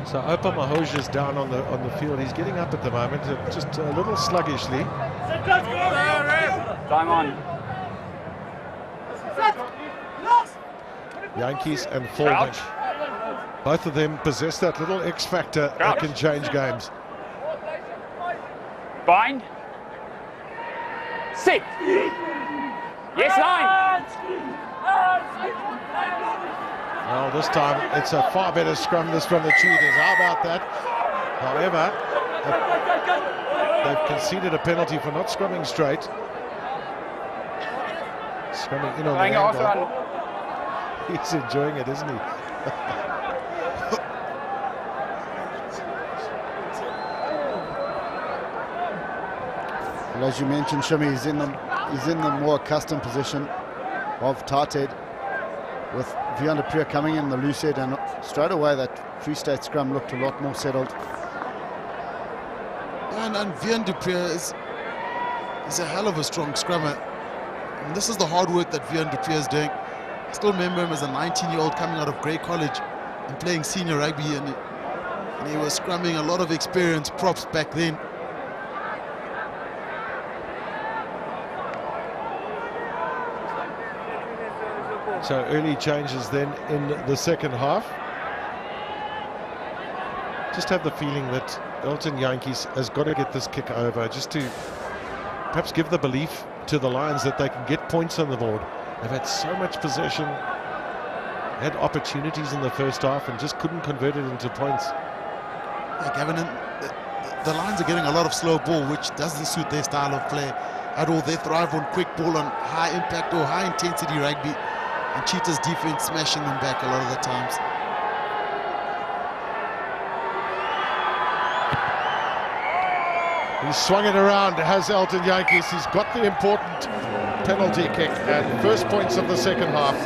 Speaker 1: So Opa Mohoje is down on the field. He's getting up at the moment, just a little sluggishly.
Speaker 4: Time on.
Speaker 1: Yankees and Fallback, both of them possess that little X factor that can change games.
Speaker 4: Bind. Sit. Yes, 9.
Speaker 1: Well, this time it's a far better scrum this from the Cheetahs. How about that? However, they've conceded a penalty for not scrumming straight. Scrumming in on the angle. He's enjoying it, isn't he?
Speaker 3: Well, as you mentioned, Shimmy, he's in the more accustomed position of tight head, with Vian de Prier coming in the loose head, and straight away that Free State scrum looked a lot more settled.
Speaker 2: And Vian de Prier is a hell of a strong scrummer. And this is the hard work that Vian de Prier is doing. I still remember him as a 19-year-old coming out of Grey College and playing senior rugby, and he was scrumming a lot of experienced props back then.
Speaker 1: So early changes then in the second half. Just have the feeling that Elton Yankees has got to get this kick over, just to perhaps give the belief to the Lions that they can get points on the board. They've had so much possession, had opportunities in the first half and just couldn't convert it into points.
Speaker 2: Yeah, Gavin, the Lions are getting a lot of slow ball, which doesn't suit their style of play at all. They thrive on quick ball, on high impact or high intensity rugby, and Cheetahs defense smashing them back a lot of the times.
Speaker 1: He swung it around, has Elton Yankees. He's got the important penalty kick and first points of the second half.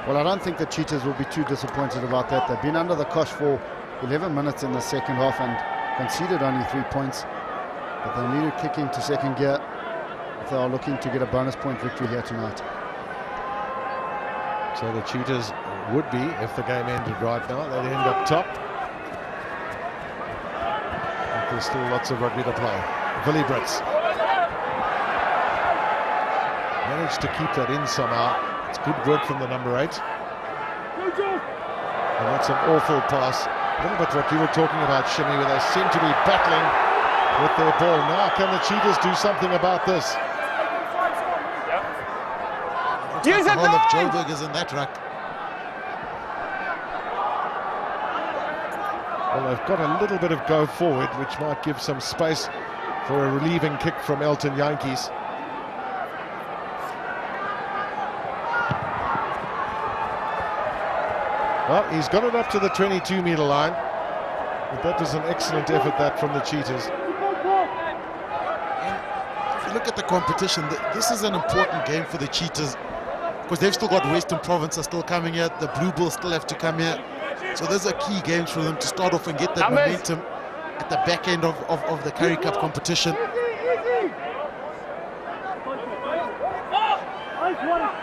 Speaker 3: Well, I don't think the Cheetahs will be too disappointed about that. They've been under the cosh for 11 minutes in the second half and conceded only 3 points. But they needed kicking to second gear. they are looking to get a bonus point victory here tonight.
Speaker 1: So the Cheetahs would be, if the game ended right now, they'd end up top. But there's still lots of rugby to play. Willie Brits managed to keep that in somehow. It's good work from the number 8. And that's an awful pass. A little bit what you were talking about, Shimmy, where they seem to be battling with their ball. Now can the Cheetahs do something about this?
Speaker 2: Use the whole of Joburg is in that ruck.
Speaker 1: Well, they've got a little bit of go forward, which might give some space for a relieving kick from Elton Yankees. Well, he's got it up to the 22-metre line. But that was an excellent effort, that, from the Cheetahs.
Speaker 2: And if you look at the competition, this is an important game for the Cheetahs, because they've still got Western Province are still coming here. The Blue Bulls still have to come here. So those are key games for them to start off and get that momentum at the back end of the Currie Cup competition.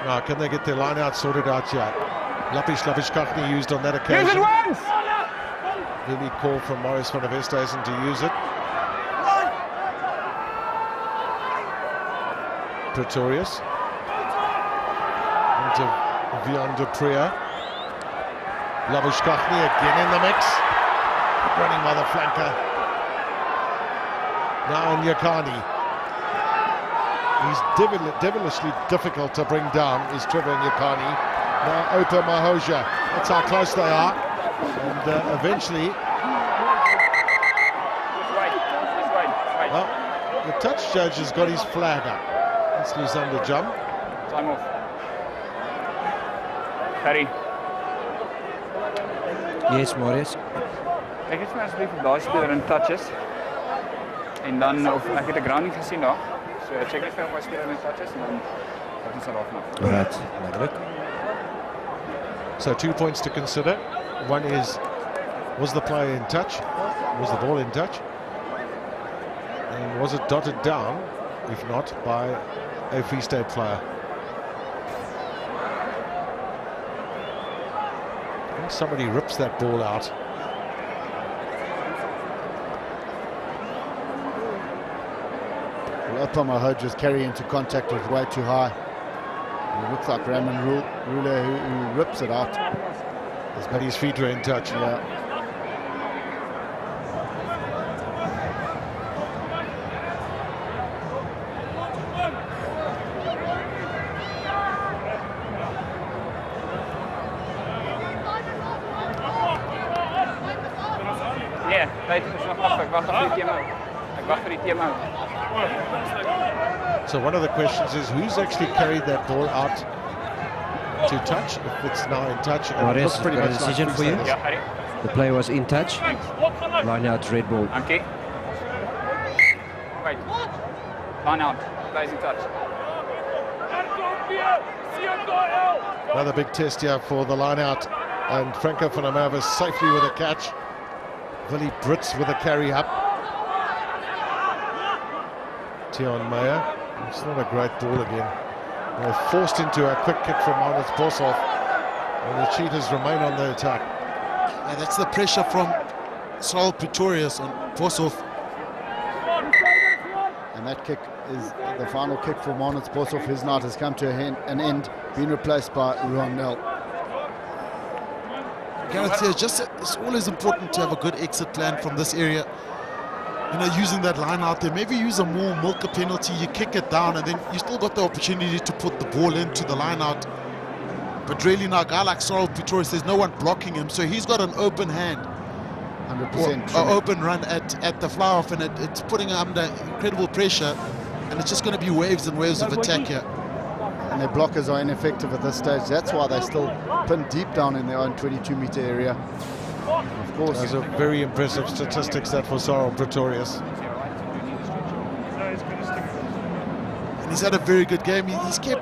Speaker 1: Now, can they get their line out sorted out here? Lapish Kakni used on that occasion.
Speaker 4: Use it once!
Speaker 1: Really call from Morris van der Westhuizen to use it. Pretorius. Into Vian de Priya. Lavish Kakni again in the mix. Running by the flanker. Now Nyakani. He's devilishly difficult to bring down, is Trevor Nyakani. Now Opa Mahoja. That's how close they are. And eventually... Well, the touch judge has got his flag up. That's loose under jump.
Speaker 4: Time off. Currie.
Speaker 5: Yes, Marius.
Speaker 4: Kyk eens maar asseblief op daai speler in touches. En dan of ek het 'n grounding gesien daar. So check net vir my speler in touches en dan wat ons daarvan af.
Speaker 5: Right, duidelik.
Speaker 1: So 2 points to consider. One is, was the player in touch? Was the ball in touch? And was it dotted down, if not, by a Free State player? I think somebody rips that ball out.
Speaker 3: Well, Opa Mahoja's carry into contact was way too high. And it looks like Raman Rule who rips it out.
Speaker 1: But his feet were in touch.
Speaker 3: Yeah.
Speaker 4: Nee, tyd is nog af. Ek wag vir die tema. Ek wag vir die tema.
Speaker 1: So one of the questions is, who's actually carried that ball out to touch? If it's now in touch, and it
Speaker 5: Marius,
Speaker 1: looks pretty
Speaker 5: got a
Speaker 1: much
Speaker 5: decision
Speaker 1: like
Speaker 5: for you?
Speaker 1: Free
Speaker 4: Ja,
Speaker 1: State.
Speaker 4: Currie.
Speaker 5: The player was in touch. Line out, red ball.
Speaker 4: Dankie. Wait. Line out. Plays in touch.
Speaker 1: Another big test here for the line out, and Franco van der Merwe safely with a catch. Willie Brits with a carry up. Tion Meyer. It's not a great ball again. They're forced into a quick kick from Arnold Boshoff, and the Cheetahs remain on the attack.
Speaker 2: And that's the pressure from Saul Pretorius on Boshoff.
Speaker 3: And that kick is the final kick for Marnitz Boshoff. His night has come to an end, being replaced by Ruan Nel.
Speaker 2: Gareth says it's always important to have a good exit plan from this area. You know, using that line out there, maybe use a more milker penalty, you kick it down and then you still got the opportunity to put the ball into the line out. But really now a guy like Cyril Pretorius, there's no one blocking him, so he's got an open hand.
Speaker 3: 100%.
Speaker 2: An open run at the fly-off, and it's putting him under incredible pressure, and it's just going to be waves and waves of attack here.
Speaker 3: And their blockers are ineffective at this stage. That's why they're still pinned deep down in their own 22-metre area. And of course,
Speaker 1: Those are very impressive statistics, that for Cyril Pretorius.
Speaker 2: And he's had a very good game. He's kept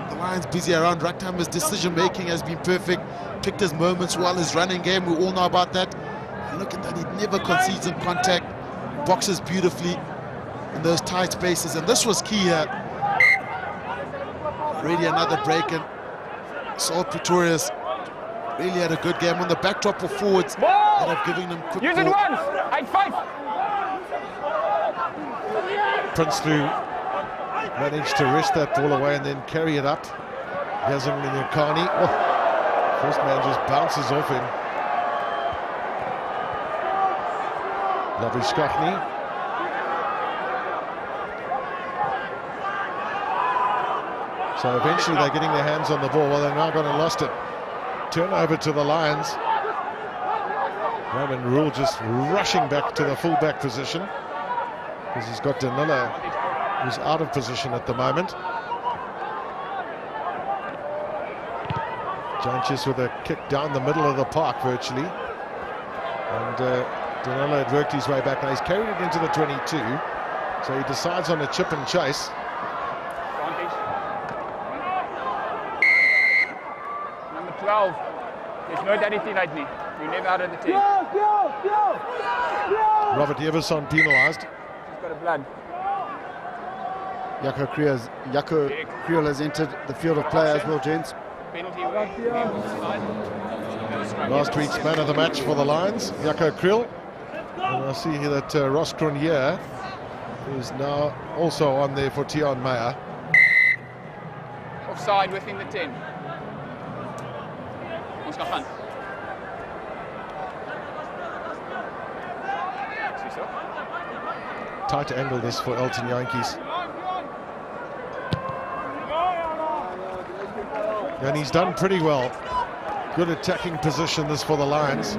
Speaker 2: the Lions busy around ruck time. His decision-making has been perfect. Picked his moments while his running game, we all know about that. And look at that, he never concedes in contact. Boxes beautifully. in those tight spaces, and this was key here. Already another break, and Sept Pretorius really had a good game on the backdrop for forwards that have given them quick
Speaker 4: Use it
Speaker 2: ball.
Speaker 4: once. 8-5.
Speaker 1: Prinsloo managed to wrest that ball away and then carry it up. Yazan Nyakani. Oh, first man just bounces off him. Labishkachny. So eventually they're getting their hands on the ball. Well, they're now going to lost it. Turnover to the Lions. Roman Rule just rushing back to the fullback position because he's got Danilo, who's out of position at the moment. Janchis with a kick down the middle of the park virtually. And Danilo had worked his way back and he's carried it into the 22. So he decides on a chip and chase.
Speaker 4: Number 12. There's no daddy team like me. You're never out of the team.
Speaker 1: Robert Everson penalised.
Speaker 4: He's got a blood.
Speaker 3: Jaco Kriel has entered the field of play as well, gents.
Speaker 4: Penalty.
Speaker 1: Last week's man of the match for the Lions, Jaco Kriel. And I see here that Ross Cronje is now also on there for Tiaan Meyer.
Speaker 4: Offside within the 10. Ons gaan gaan.
Speaker 1: Tight angle this for Elton Yankees. And he's done pretty well. Good attacking position this for the Lions.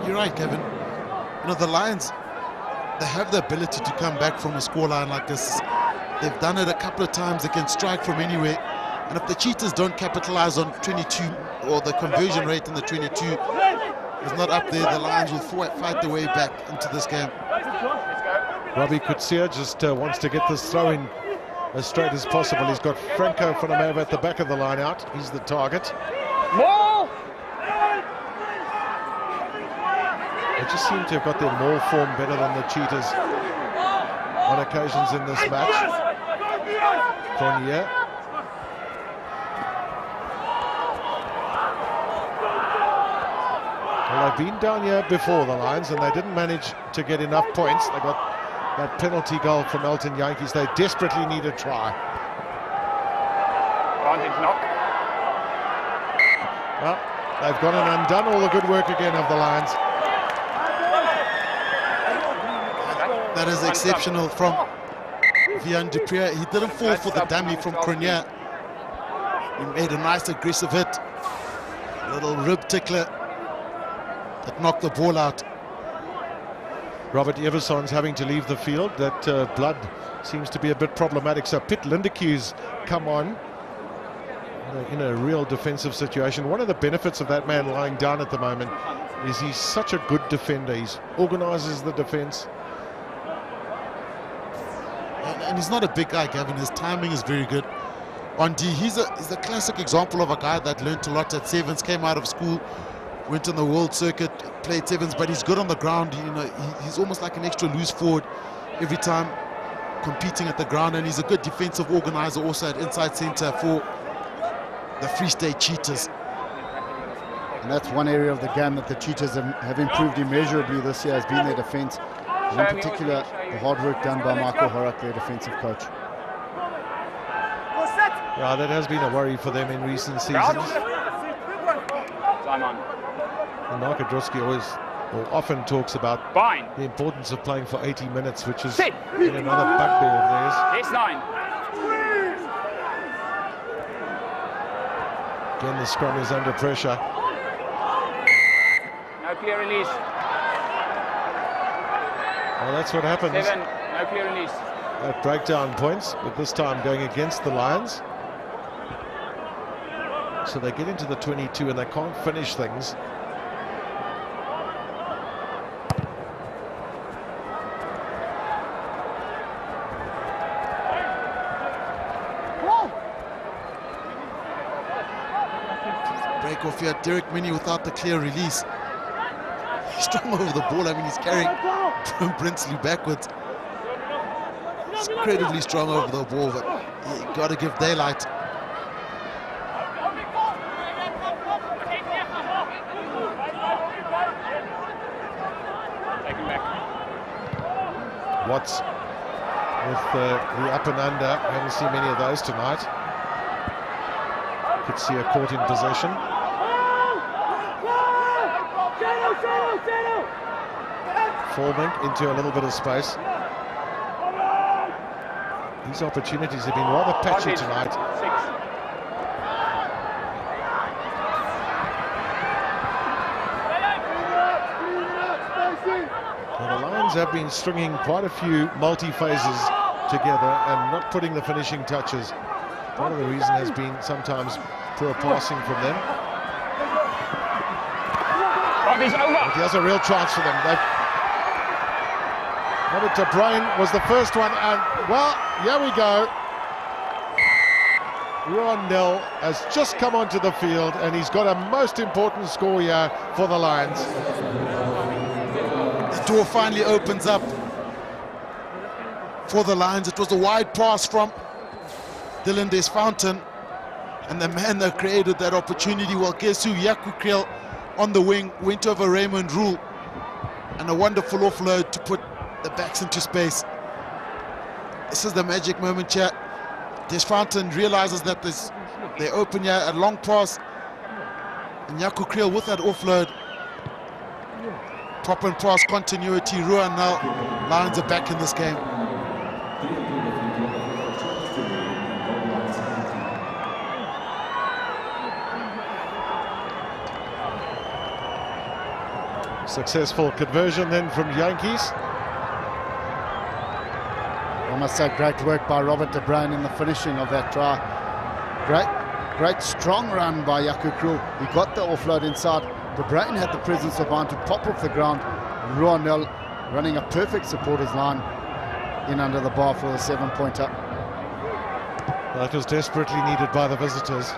Speaker 2: You're right, Kevin. You know, the Lions, they have the ability to come back from a scoreline like this. They've done it a couple of times. They can strike from anywhere. And if the Cheetahs don't capitalize on 22, or the conversion rate in the 22 is not up there, the Lions will fight their way back into this game.
Speaker 1: Robbie Kutsia just wants to get this throw in as straight as possible. He's got Franco Fonameva at the back of the line out. He's the target.
Speaker 4: Ball!
Speaker 1: They just seem to have got their maul form better than the Cheetahs on occasions in this match. Cronje. Well, they've been down here before, the Lions, and they didn't manage to get enough points. They got that penalty goal from Elton Yankees. They desperately need a try.
Speaker 4: Advantage knock.
Speaker 1: Well, they've gone and undone all the good work again of the Lions.
Speaker 2: That is exceptional from Vian Duprier. He didn't fall for the dummy from Cronje. He made a nice aggressive hit. A little rib tickler that knocked the ball out.
Speaker 1: Robert Everson's having to leave the field. That blood seems to be a bit problematic. So Pitt Lindequ's come on in a real defensive situation. One of the benefits of that man lying down at the moment is he's such a good defender. He organises the defence.
Speaker 2: And he's not a big guy, Gavin. His timing is very good. On D, he's a classic example of a guy that learned a lot at Sevens, came out of school, went on the world circuit, played Sevens, but he's good on the ground. You know, he's almost like an extra loose forward every time competing at the ground, and he's a good defensive organizer also at inside centre for the Free State Cheetahs.
Speaker 3: And that's one area of the game that the Cheetahs have improved immeasurably this year, has been their defence. And in particular, the hard work done by Michael Horak, their defensive coach.
Speaker 1: Yeah, that has been a worry for them in recent seasons. And Mark Adrowski often talks about the importance of playing for 80 minutes, which is been another bugbear of theirs.
Speaker 4: Yes, 9.
Speaker 1: Again, the scrum is under pressure.
Speaker 4: No clear release.
Speaker 1: Well, that's what happens
Speaker 4: 7. No clear release.
Speaker 1: at breakdown points, but this time going against the Lions. So they get into the 22 and they can't finish things.
Speaker 2: Break off here, Derek Minnie without the clear release. strong over the ball. I mean, he's carrying Brinsley backwards. He's incredibly strong over the ball, but you got to give daylight.
Speaker 1: Watts with the up and under. Haven't seen many of those tonight. Could see a caught in possession. Forming into a little bit of space. These opportunities have been rather patchy tonight. Well, the Lions have been stringing quite a few multi-phases together and not putting the finishing touches. Part of the reason has been sometimes poor passing from them. But he has a real chance for them. Robert De Bruyn was the first one, and well, here we go. Ruan Nel has just come onto the field, and he's got a most important score here for the Lions.
Speaker 2: The door finally opens up for the Lions. It was a wide pass from Dylan Desfountain, and the man that created that opportunity, well, guess who? Yaku Kriel on the wing, went over Raymond Rule, and a wonderful offload to put the backs into space. This is the magic moment here. Desfountain realizes that they open here, a long pass, and Yaku Kriel with that offload. Pop and pass continuity. Ruan now. Lions are back in this game.
Speaker 1: Successful conversion then from Yankees.
Speaker 3: I must say, great work by Robert De Bruyn in the finishing of that try. Great strong run by Yaku Kriel. He got the offload inside. De Bruyn had the presence of mind to pop off the ground. Ruan Nel running a perfect supporters line in under the bar for the 7-pointer.
Speaker 1: That was desperately needed by the visitors.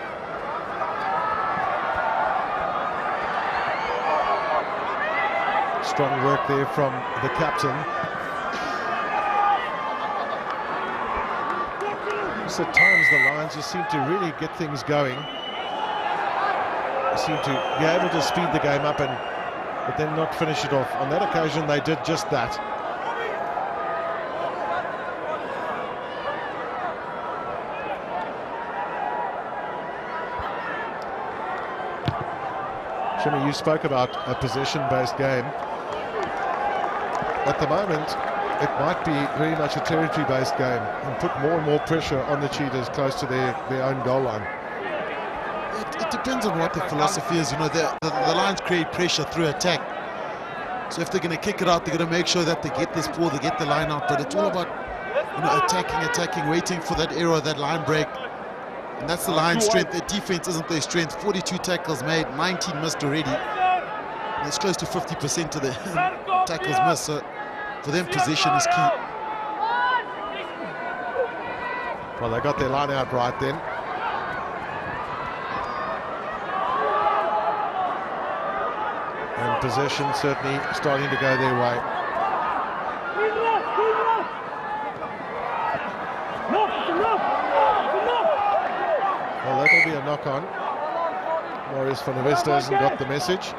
Speaker 1: Strong work there from the captain. At times the Lions just seem to really get things going. They seem to be able to speed the game up but then not finish it off. On that occasion they did just that. Jimmy, you spoke about a possession-based game. At the moment, it might be very much a territory-based game and put more and more pressure on the Cheetahs close to their own goal line.
Speaker 2: It depends on what the philosophy is. You know, the Lions create pressure through attack. So if they're going to kick it out, they're going to make sure that they get this ball, they get the line out. But it's all about, you know, attacking, waiting for that error, that line break. And that's the Lions' strength. Their defense isn't their strength. 42 tackles made, 19 missed already. And it's close to 50% of the tackles missed. So for them, possession is key.
Speaker 1: Well, they got their line out right then. And possession certainly starting to go their way. Well, that'll be a knock-on. Marius van der Wester hasn't got the message.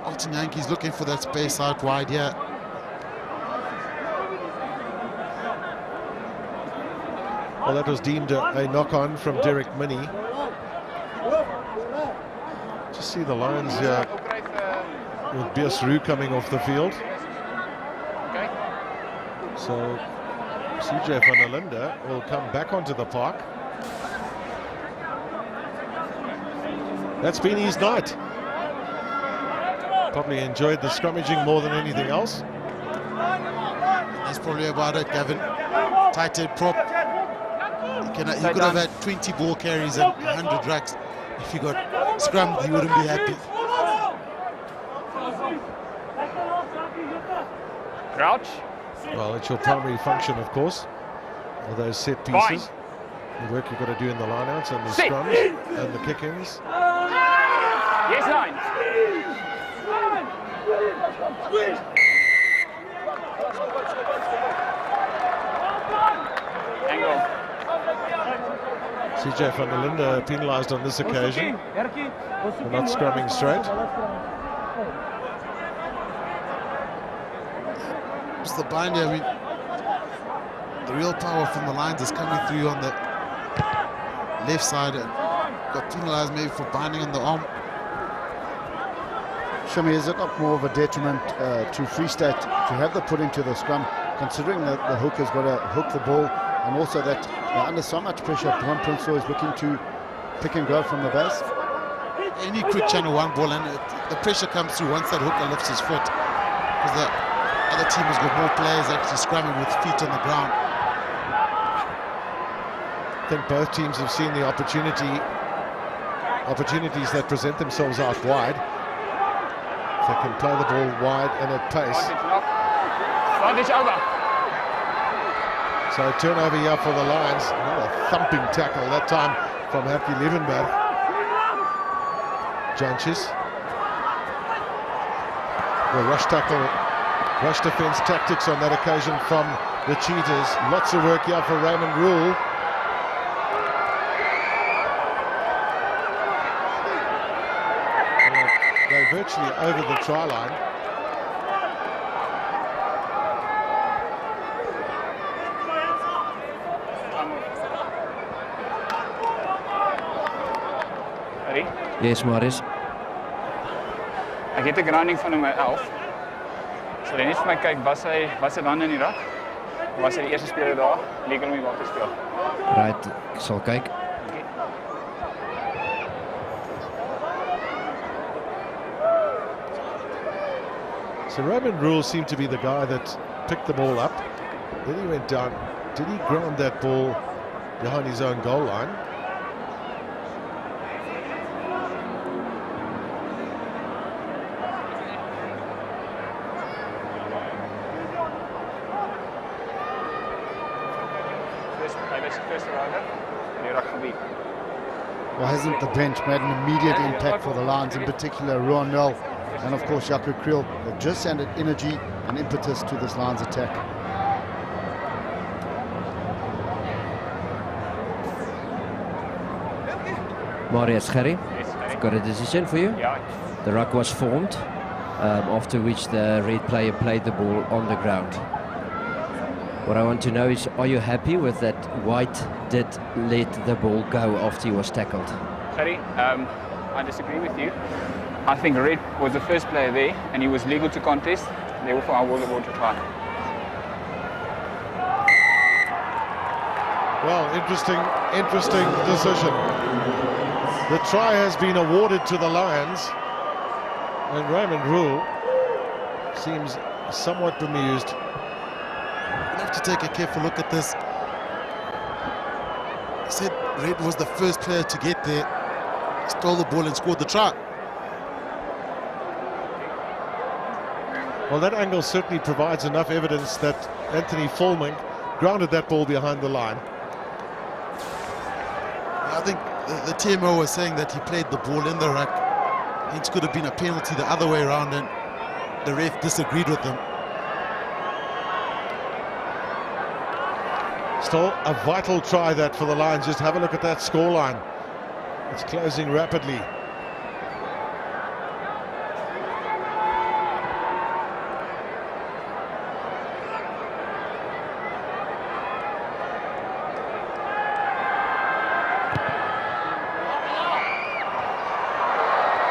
Speaker 2: Alton Yankees looking for that space out wide here.
Speaker 1: Well, that was deemed a knock-on from Derek Minnie. Just see the Lions here with Biasru coming off the field. So CJ van der Linde will come back onto the park. That's been his night. Probably enjoyed the scrummaging more than anything else.
Speaker 2: That's probably about it, Gavin. Tight-head prop. You could have had 20 ball carries and 100 rucks. If you got scrummed, you wouldn't be happy.
Speaker 4: Crouch.
Speaker 1: Well, it's your primary function, of course. All those set pieces. The work you've got to do in the lineouts and the scrums and the kick-ins.
Speaker 4: Yes, line. Angle.
Speaker 1: CJ van der Linde penalised on this occasion for not scrumming straight.
Speaker 2: It's the binder. I mean, the real power from the Lions is coming through on the left side, and got penalised maybe for binding on the arm.
Speaker 3: Shami, is it not more of a detriment to Free State to have the put into the scrum, considering that the hook has got to hook the ball, and also that they're under so much pressure? One Prince is looking to pick and go from the base.
Speaker 2: Any quick channel one ball, and the pressure comes through once that hooker lifts his foot, because the other team has got more players actually scrumming with feet on the ground.
Speaker 1: I think both teams have seen the opportunities that present themselves out wide. If they can play the ball wide and at pace. So turnover here for the Lions. Another thumping tackle, that time from Happy Liebenberg. Janches. The rush tackle, rush defense tactics on that occasion from the Cheetahs. Lots of work here for Raymond Rule. They're virtually over the try line.
Speaker 4: Currie?
Speaker 5: Yes, Marius.
Speaker 4: Ek het 'n grounding van nummer 11. So net vir my kyk, was hy dan in die rak? Of was hy die eerste speler daar? Lekker om die bal te speel.
Speaker 5: Right, ek sal kyk.
Speaker 1: So Raymond Rule seemed to be the guy that picked the ball up. Then he went down. Did he ground that ball behind his own goal line?
Speaker 4: First arriver, in die rugby.
Speaker 3: Well, hasn't the bench made an immediate impact for the Lions, in particular Ruan Nel and of course Jaco Creel? They've just added energy and impetus to this Lions attack.
Speaker 5: Marius Currie, I've got a decision for you.
Speaker 4: Ja,
Speaker 5: The ruck was formed, after which the red player played the ball on the ground. What I want to know is, are you happy with that white did let the ball go after he was tackled?
Speaker 4: Currie, I disagree with you. I think Red was the first player there, and he was legal to contest. Therefore, I will award to try.
Speaker 1: Well, interesting decision. The try has been awarded to the Lions, and Raymond Rule seems somewhat bemused.
Speaker 2: We'll have to take a careful look at this. He said Red was the first player to get there, stole the ball and scored the try.
Speaker 1: Well, that angle certainly provides enough evidence that Anthony Fulming grounded that ball behind the line.
Speaker 2: I think the TMO was saying that he played the ball in the ruck. It could have been a penalty the other way around, and the ref disagreed with them.
Speaker 1: Still a vital try that for the Lions. Just have a look at that scoreline. It's closing rapidly.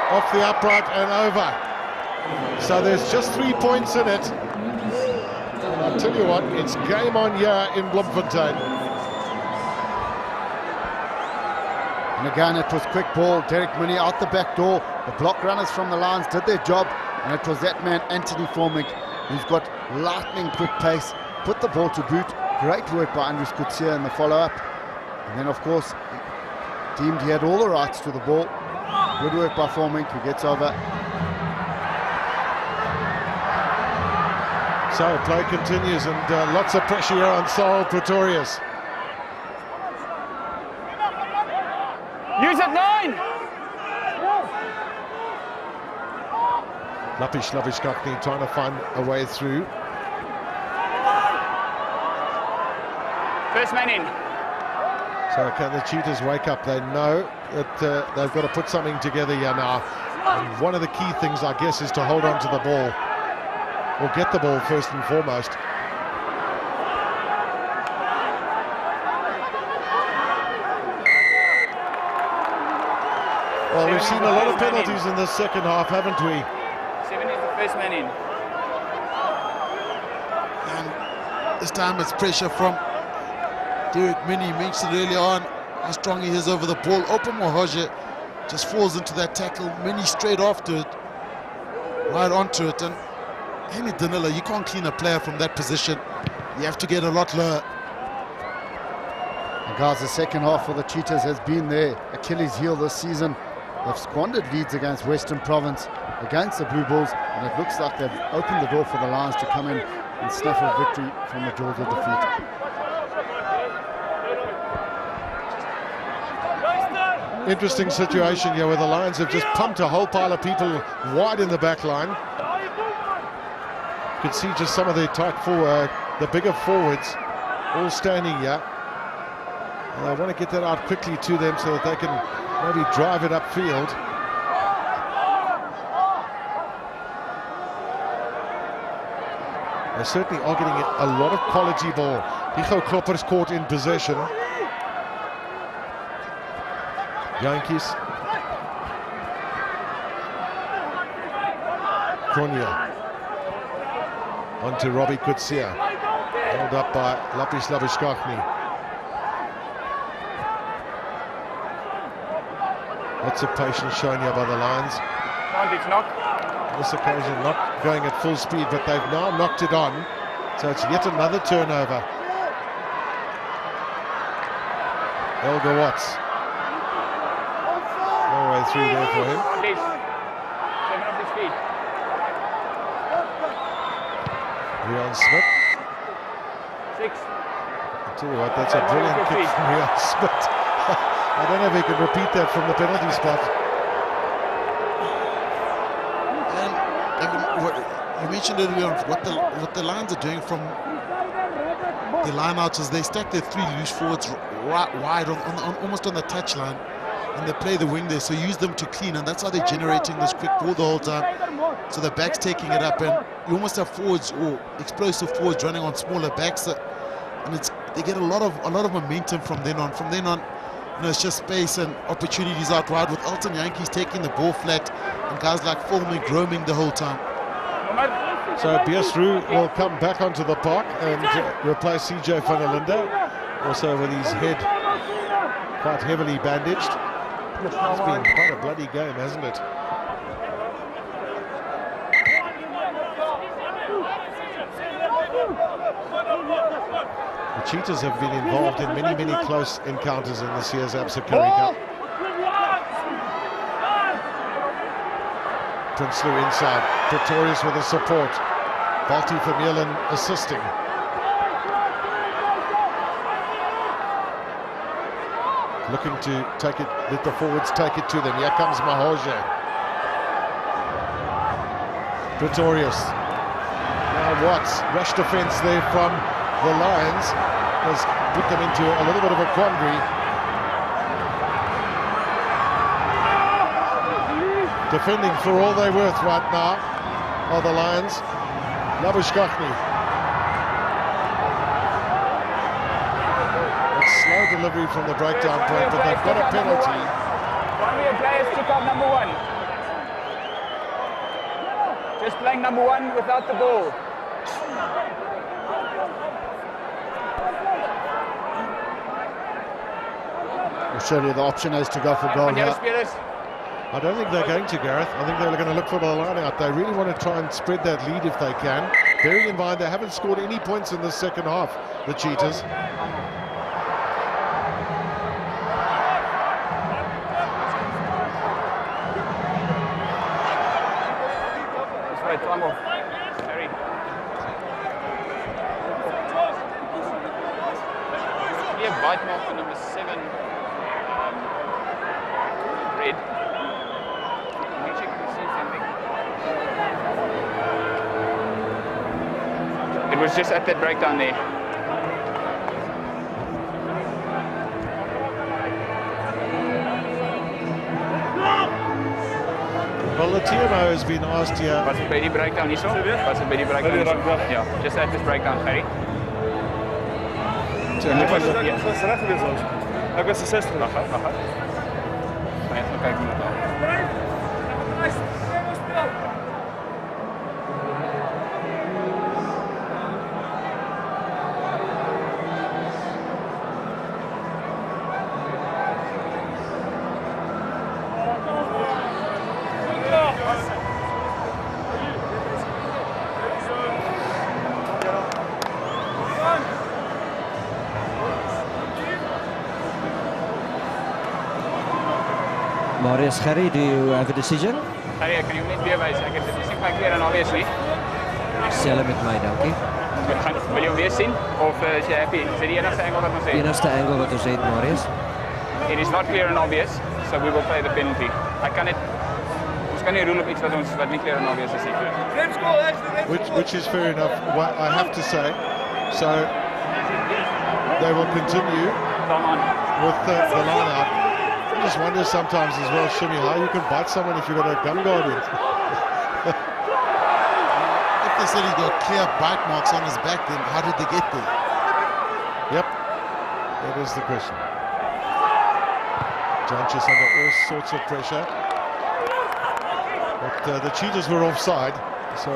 Speaker 1: Off the upright and over. So there's just 3 points in it. And I'll tell you what, it's game on here in Bloemfontein.
Speaker 3: And again, it was quick ball. Derek Minnie out the back door. The block runners from the Lions did their job, and it was that man, Anthony Formick, who's got lightning quick pace, put the ball to boot. Great work by Andries Coetzee in the follow-up. And then, of course, deemed he had all the rights to the ball. Good work by Formick, who gets over.
Speaker 1: So play continues, and lots of pressure here on Saul Pretorius. Lapish trying to find a way through.
Speaker 4: First man in.
Speaker 1: So can the Cheetahs wake up? They know that they've got to put something together here now. And one of the key things, I guess, is to hold on to the ball. Or get the ball first and foremost. Well, we've seen a lot of penalties in the second half, haven't we?
Speaker 4: 7 is the first man in.
Speaker 2: And this time it's pressure from Derek Minnie. Mentioned earlier on how strong he is over the ball. Open Mohoje just falls into that tackle. Minnie straight after it, right onto it. And Henry Danila, you can't clean a player from that position. You have to get a lot lower.
Speaker 3: And guys, the second half for the Cheetahs has been their Achilles heel this season. They've squandered leads against Western Province, against the Blue Bulls, and it looks like they've opened the door for the Lions to come in and snuff a victory from the jaws of defeat.
Speaker 1: Interesting situation here where the Lions have just pumped a whole pile of people wide in the back line. You can see just some of their tight forward, the bigger forwards, all standing here. And I want to get that out quickly to them so that they can maybe drive it upfield. They certainly are getting a lot of quality ball. Hicho Klopper's caught in possession. Yankees. Kronia. On to Robbie Kutsia. Held up by Lapish Labishkachny. Lots of patience shown here by the Lions.
Speaker 4: It's knock.
Speaker 1: On this occasion not going at full speed, but they've now knocked it on. So it's yet another turnover. Elgar Watts. No way through there for him.
Speaker 4: 7 off his feet.
Speaker 1: Rion Smith.
Speaker 4: 6.
Speaker 1: I tell you what, that's a brilliant kick from Rion Smith. I don't know if he can repeat that from the penalty spot.
Speaker 2: And Evan, what you mentioned earlier on, what the Lions are doing from the line-outs is they stack their 3 loose forwards right wide on almost on the touch line, and they play the wing there, so use them to clean, and that's how they're generating this quick ball the whole time. So the back's taking it up, and you almost have forwards or explosive forwards running on smaller backs, and they get a lot of momentum from then on. From then on, you know, it's just space and opportunities out wide, with Elton Yankees taking the ball flat and guys like Fulman roaming the whole time.
Speaker 1: So Biasru will come back onto the park and replace CJ van der Linde, also with his head quite heavily bandaged. It's been quite a bloody game, hasn't it? The Cheetahs have been involved in many close encounters in this year's Absa Currie Cup. Prinsloo inside, Pretorius with the support. Balti Vermeulen assisting. Looking to take it, let the forwards take it to them. Here comes Mahoje. Pretorius. Now Watts, rush defense there from the Lions has put them into a little bit of a quandary. Defending for all they're worth right now are the Lions. Labishkachny. It's slow delivery from the breakdown point, but they've got a penalty.
Speaker 4: One of your players took out number 1. Just playing number 1 without the ball.
Speaker 3: Well, surely the option is to go for goal here.
Speaker 1: I don't think they're going to, Gareth. I think they're going to look for the line out. They really want to try and spread that lead if they can. Bearing in mind they haven't scored any points in the second half, the Cheetahs.
Speaker 4: That's right, time off. Currie. We have bite mark on number 7. Red. Can you check if you see something? was just at that breakdown there.
Speaker 1: Well, the TMO has been asked here.
Speaker 4: Was het by die breakdown hierso? Was het by die breakdown hierso? Ja, just at this breakdown, Currie.
Speaker 1: To have a look.
Speaker 6: Dat is recht weer zo. Ik ben 60.
Speaker 4: Wacht. Gaan we even kijken hoe dat loopt.
Speaker 5: Marius, Currie, do you have a decision?
Speaker 4: Currie, kan jy net weer wys? Ek het dit nie baie keer en obviously.
Speaker 5: Stel met my, dankie.
Speaker 4: Wil jy hom weer sien of is jy happy? Is dit die enigste angle wat ons het?
Speaker 5: Enigste angle wat ons het, Marius.
Speaker 4: It is not clear and obvious, so we will play the penalty. Ons kan nie rule op iets wat nie clear and obvious is nie.
Speaker 1: Which is fair enough, what I have to say. So they will continue with the line out. I just wonder sometimes as well, Shimmy, how you can bite someone if you've got a gun guard in.
Speaker 2: If they said he got clear bite marks on his back, then how did they get there?
Speaker 1: Yep, that is the question. Janchis under all sorts of pressure. But the Cheetahs were offside, so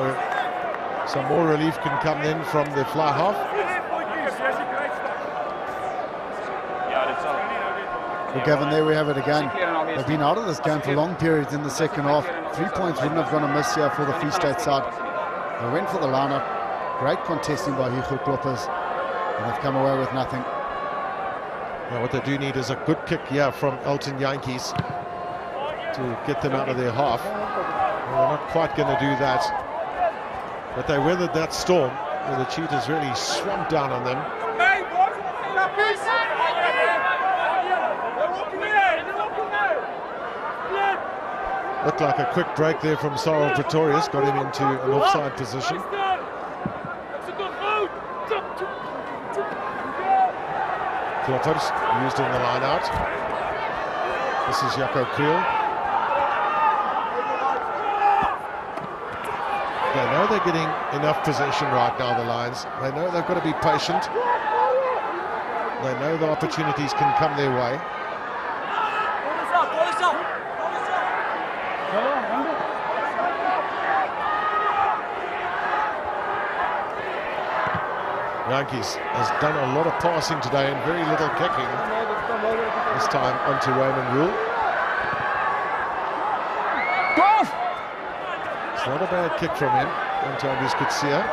Speaker 1: some more relief can come then from the fly half.
Speaker 3: Well, Gavin, there we have it again. They've been out of this game for long periods in the second half. 3 points wouldn't have gone amiss here for the Free State side. They went for the lineup. Great contesting by Hugo Kloppers, and they've come away with nothing.
Speaker 1: Now what they do need is a good kick here from Elton Yankees to get them out of their half. Well, they're not quite going to do that, but they weathered that storm where the Cheetahs really swamped down on them. Looked like a quick break there from Cyril Pretorius, got him into an offside position. Kloppers used in the line out. This is Jaco Kriel. They know they're getting enough possession right now, the Lions. They know they've got to be patient. They know the opportunities can come their way. Yankees has done a lot of passing today and very little kicking. This time onto Roman Rule. It's not a bad kick from him onto Andries Kutsia.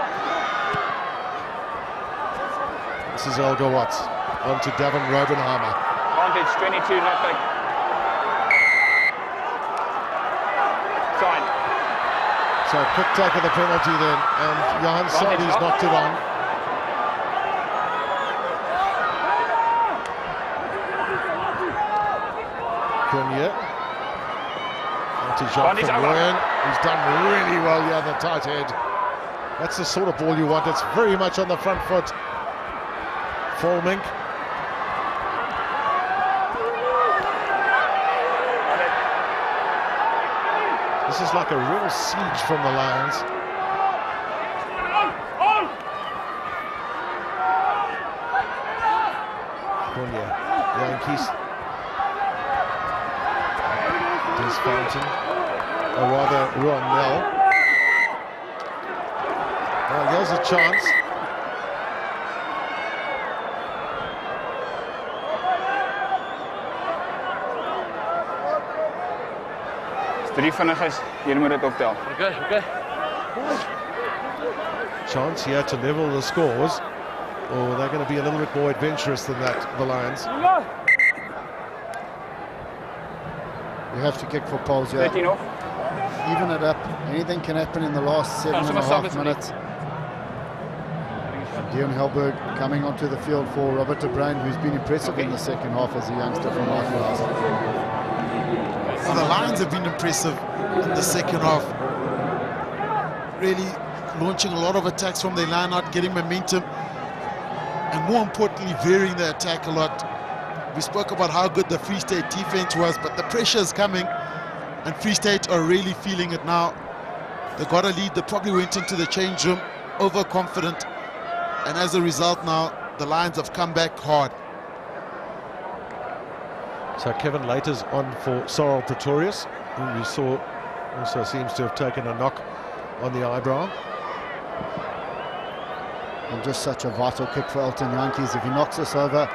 Speaker 1: This is Elgar Watts onto Davin Robenheimer.
Speaker 4: Advantage 22, not big. Sign.
Speaker 1: So quick take of the penalty then, and Johan Sadi's knocked it on. Premier to Jean van Rooyen. He's done really well here, the tight head. That's the sort of ball you want. It's very much on the front foot. Volmink. This is like a real siege from the Lions. Cornier, Yankees. Des Fountain, or rather Ruan Nel. Well, there's a chance.
Speaker 4: Drie vinniges, jullie moeten het optellen.
Speaker 6: Okay.
Speaker 1: Chance here to level the scores, or they're going to be a little bit more adventurous than that, the Lions.
Speaker 3: You have to kick for poles, yeah.
Speaker 4: 13 off.
Speaker 3: Even it up. Anything can happen in the last 7.5 minutes. Dion Helberg coming onto the field for Robert de Bruin, who's been impressive in the second half as a youngster from Arkansas.
Speaker 2: So the Lions have been impressive in the second half. Really launching a lot of attacks from their line out, getting momentum, and more importantly, varying the attack a lot. We spoke about how good the Free State defense was, but the pressure is coming, and Free State are really feeling it now. They got a lead. They probably went into the change room overconfident, and as a result now, the Lions have come back hard.
Speaker 1: So Kevin Later's on for Sorrel Pretorius, who we saw also seems to have taken a knock on the eyebrow.
Speaker 3: And just such a vital kick for Elton Yankees. If he knocks this over,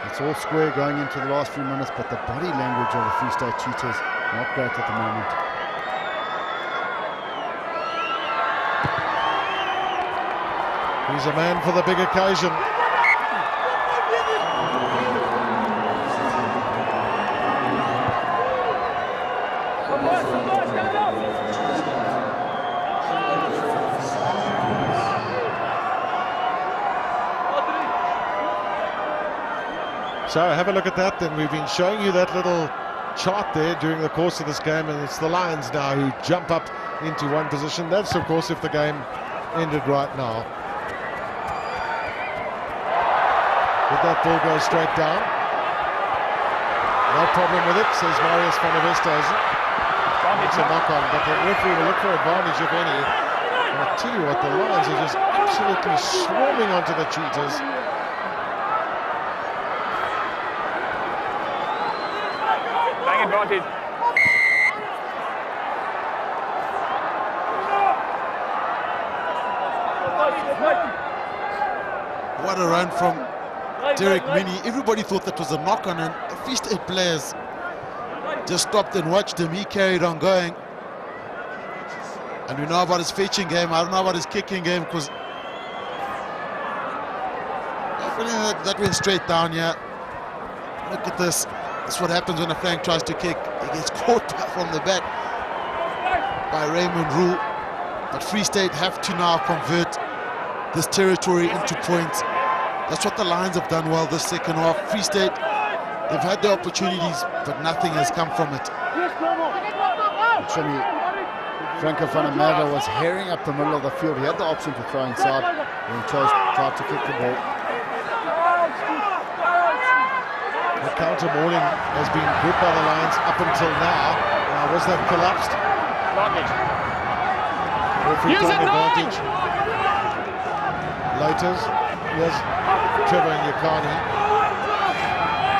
Speaker 3: it's all square going into the last few minutes, but the body language of the Free State Cheetahs, not great at the moment.
Speaker 1: He's a man for the big occasion. So have a look at that then. We've been showing you that little chart there during the course of this game, and it's the Lions now who jump up into one position. That's of course if the game ended right now. Did that ball go straight down? No problem with it, says Marius van der Westhuizen. It's a knock on, but the referee will look for advantage if any. And I tell you what, the Lions are just absolutely swarming onto the Cheetahs.
Speaker 4: Advantage.
Speaker 2: What a run from Derek Minnie. Everybody thought that was a knock-on, and the Free State players just stopped and watched him. He carried on going. And we know about his fetching game. I don't know about his kicking game, because that went straight down here. Look at this. That's what happens when a flank tries to kick. He gets caught from the back by Raymond Rule. But Free State have to now convert this territory into points. That's what the Lions have done well this second half. Free State, they've had the opportunities, but nothing has come from it.
Speaker 3: Actually, Franco van der Merwe was herring up the middle of the field. He had the option to throw inside, and he tried to kick the ball.
Speaker 1: The counter mauling has been good by the Lions up until now. Now was that collapsed? Referee taking advantage. Laters. Here's Trevor Nyakani.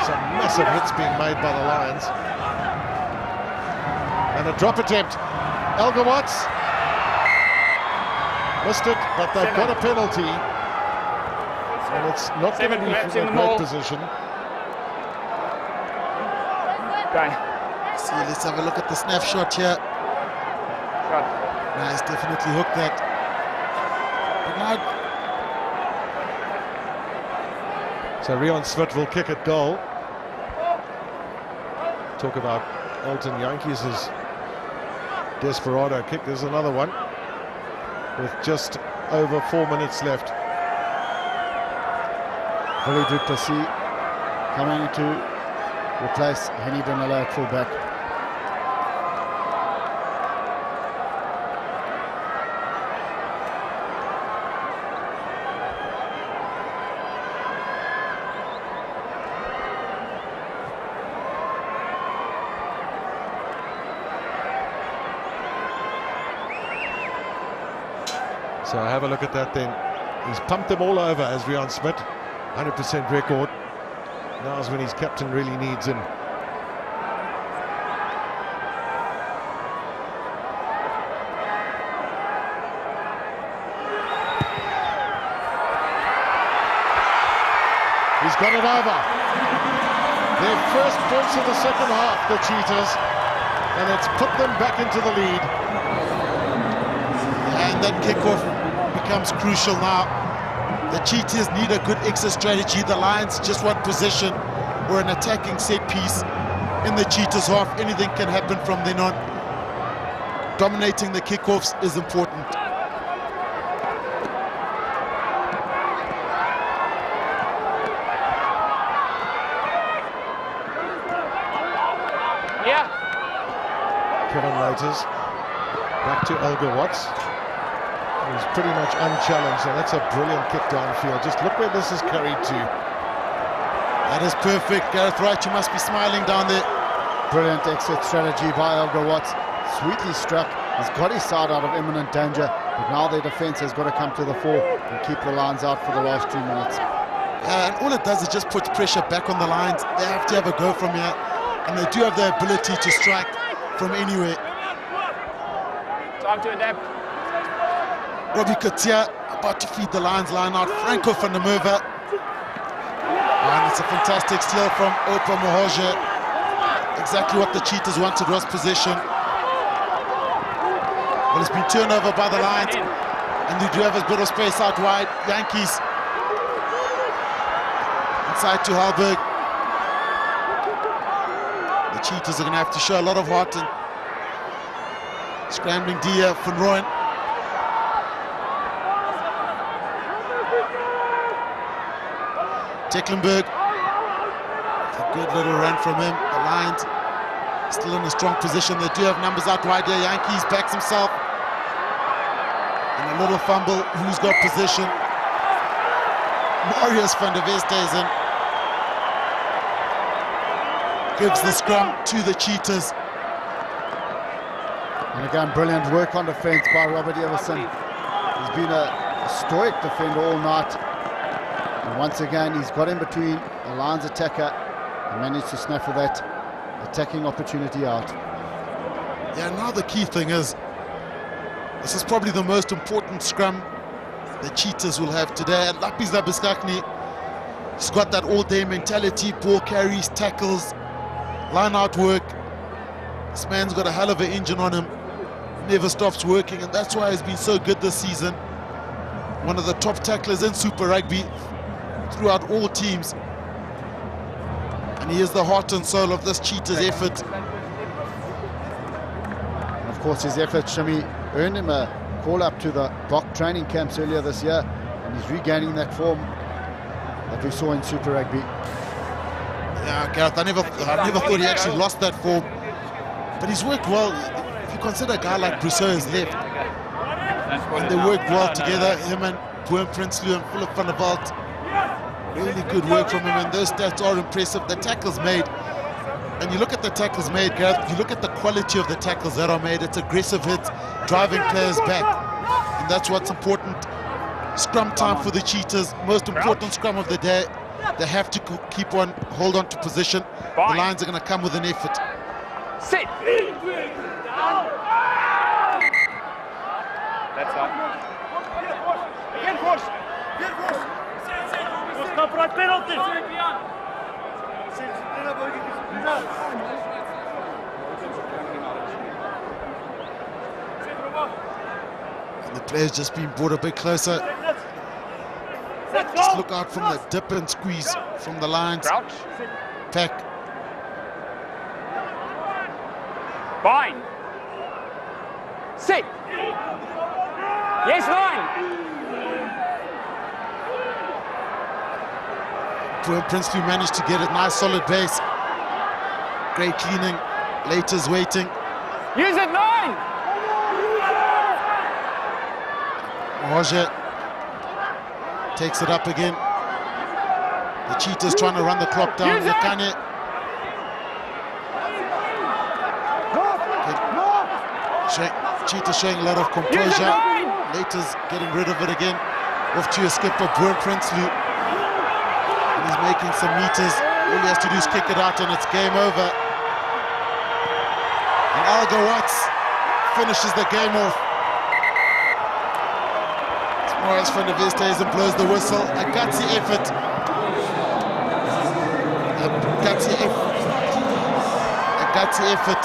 Speaker 1: Some massive hits being made by the Lions. And a drop attempt. Elgar Watts missed it, but they've got a penalty. And it's not going to be from a great position.
Speaker 2: See, let's have a look at the snapshot here. Nice, definitely hooked that. But now,
Speaker 1: so Rion Svit will kick at goal. Talk about Elton Yankees' desperado kick. There's another one with just over 4 minutes left.
Speaker 3: Fully Duplessis coming to replace Henny Danilo at fullback.
Speaker 1: So have a look at that then. He's pumped them all over as Rion Smith. 100% record. Now's when his captain really needs him. He's got it over. Their first points of the second half, the Cheetahs, and it's put them back into the lead.
Speaker 2: and that kickoff becomes crucial now. The Cheetahs need a good exit strategy. The Lions just want possession or an attacking set piece. In the Cheetahs half, anything can happen from then on. Dominating the kickoffs is important.
Speaker 1: Kevin Laters back to Elgar Watts. He's pretty much unchallenged, and that's a brilliant kick downfield. Just look where this is carried to.
Speaker 2: That is perfect. Gareth Wright, you must be smiling down there.
Speaker 3: Brilliant exit strategy by Elgar Watts. Sweetly struck. He's got his side out of imminent danger, but now their defense has got to come to the fore and keep the lines out for the last 2 minutes.
Speaker 2: And all it does is just put pressure back on the lines. They have to have a go from here, and they do have the ability to strike from anywhere.
Speaker 4: Time to adapt.
Speaker 2: Robbie Katia about to feed the Lions line out. Franco van der Merwe. And it's a fantastic steal from Opa Mohoje. Exactly what the Cheetahs wanted was possession. Well, it's been turned over by the Lions, and they do have a bit of space out wide. Yankees inside to Halberg. The Cheetahs are going to have to show a lot of heart, and scrambling Dia van Rooyen. Tecklenburg, a good little run from him. The Lions still in a strong position. They do have numbers out wide here. Yankees backs himself. And a little fumble. Who's got position? Marius van der Westhuizen gives the scrum to the Cheetahs.
Speaker 3: And again, brilliant work on defense by Robert Everson. He's been a stoic defender all night. And once again, he's got in between the Lions attacker and managed to snaffle that attacking opportunity out.
Speaker 2: Yeah, now the key thing is, this is probably the most important scrum the Cheetahs will have today. And Lapis Labuschagne, he's got that all-day mentality, ball carries, tackles, line-out work. This man's got a hell of an engine on him, never stops working, and that's why he's been so good this season. One of the top tacklers in Super Rugby throughout all teams. And he is the heart and soul of this Cheetahs effort.
Speaker 3: And of course, his effort, Shimmy, earned him a call-up to the Bok training camps earlier this year, and he's regaining that form that we saw in Super Rugby.
Speaker 2: Yeah, Gareth, I never thought he actually lost that form, but he's worked well. If you consider a guy like Brousseau has left, and they worked well together, him and Boom Prinsloo and Philip van der Walt. Really good work from him, and those stats are impressive. The tackles made, and you look at the tackles made, Gareth, you look at the quality of the tackles that are made. It's aggressive hits, driving players back, and that's what's important. Scrum time for the Cheetahs, most important scrum of the day. They have to hold on to position. The Lions are going to come with an effort.
Speaker 4: Sit. That's up. Again, push.
Speaker 6: Penalty.
Speaker 2: And the players just being brought a bit closer. Just look out from the dip and squeeze from the Lions.
Speaker 4: Crouch.
Speaker 2: Pack.
Speaker 4: Bind. Sit. Yes, line.
Speaker 2: Boom Prinsloo managed to get a nice solid base. Great cleaning. Later's waiting.
Speaker 4: Use it, line.
Speaker 2: Mohoje takes it up again. The Cheetahs trying to run the clock down. Yakane. Cheetah showing a lot of composure. Later's getting rid of it again. Off to a skipper, Boom Prinsloo. And he's making some meters. All he has to do is kick it out and it's game over. And Elgar Watts finishes the game off. Marius van der Westhuizen blows the whistle. A gutsy effort. A gutsy effort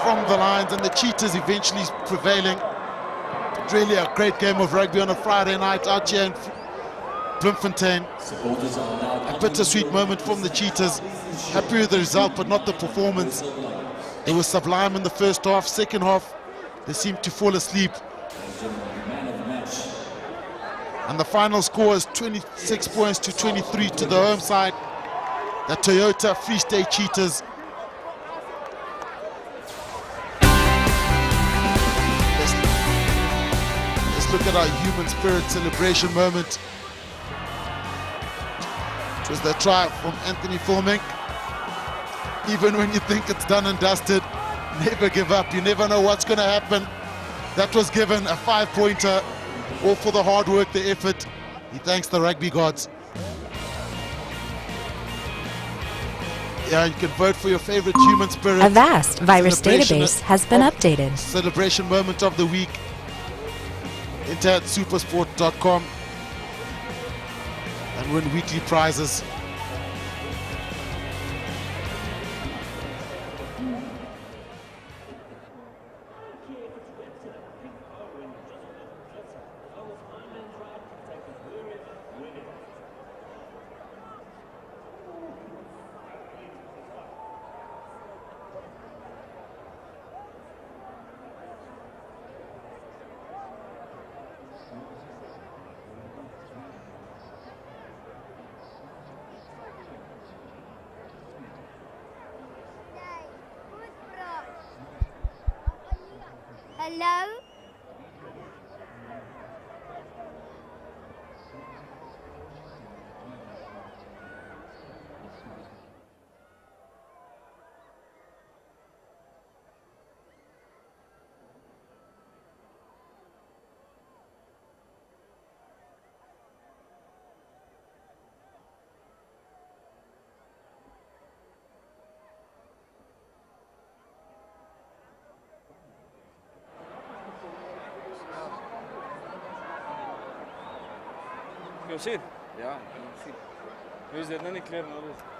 Speaker 2: from the Lions, and the Cheetahs eventually prevailing. Really a great game of rugby on a Friday night out here in Bloemfontein. A bittersweet moment from the Cheetahs. Happy with the result, but not the performance. They were sublime in the first half. Second half, they seemed to fall asleep. And the final score is 26 points to 23 to the home side. The Toyota Free State Cheetahs. The look at our human spirit celebration moment. It was the try from Anthony Formink. Even when you think it's done and dusted, never give up. You never know what's going to happen. That was given a 5-pointer, all for the hard work, the effort. He thanks the rugby gods. Yeah, you can vote for your favorite human spirit.
Speaker 7: A vast virus
Speaker 2: celebration
Speaker 7: database has been updated.
Speaker 2: Celebration moment of the week. Enter at supersport.com and win weekly prizes.
Speaker 8: Hello?
Speaker 6: Kan je zien? Ja, ik kan het zien. Hoe is dat nou niet kleren nodig?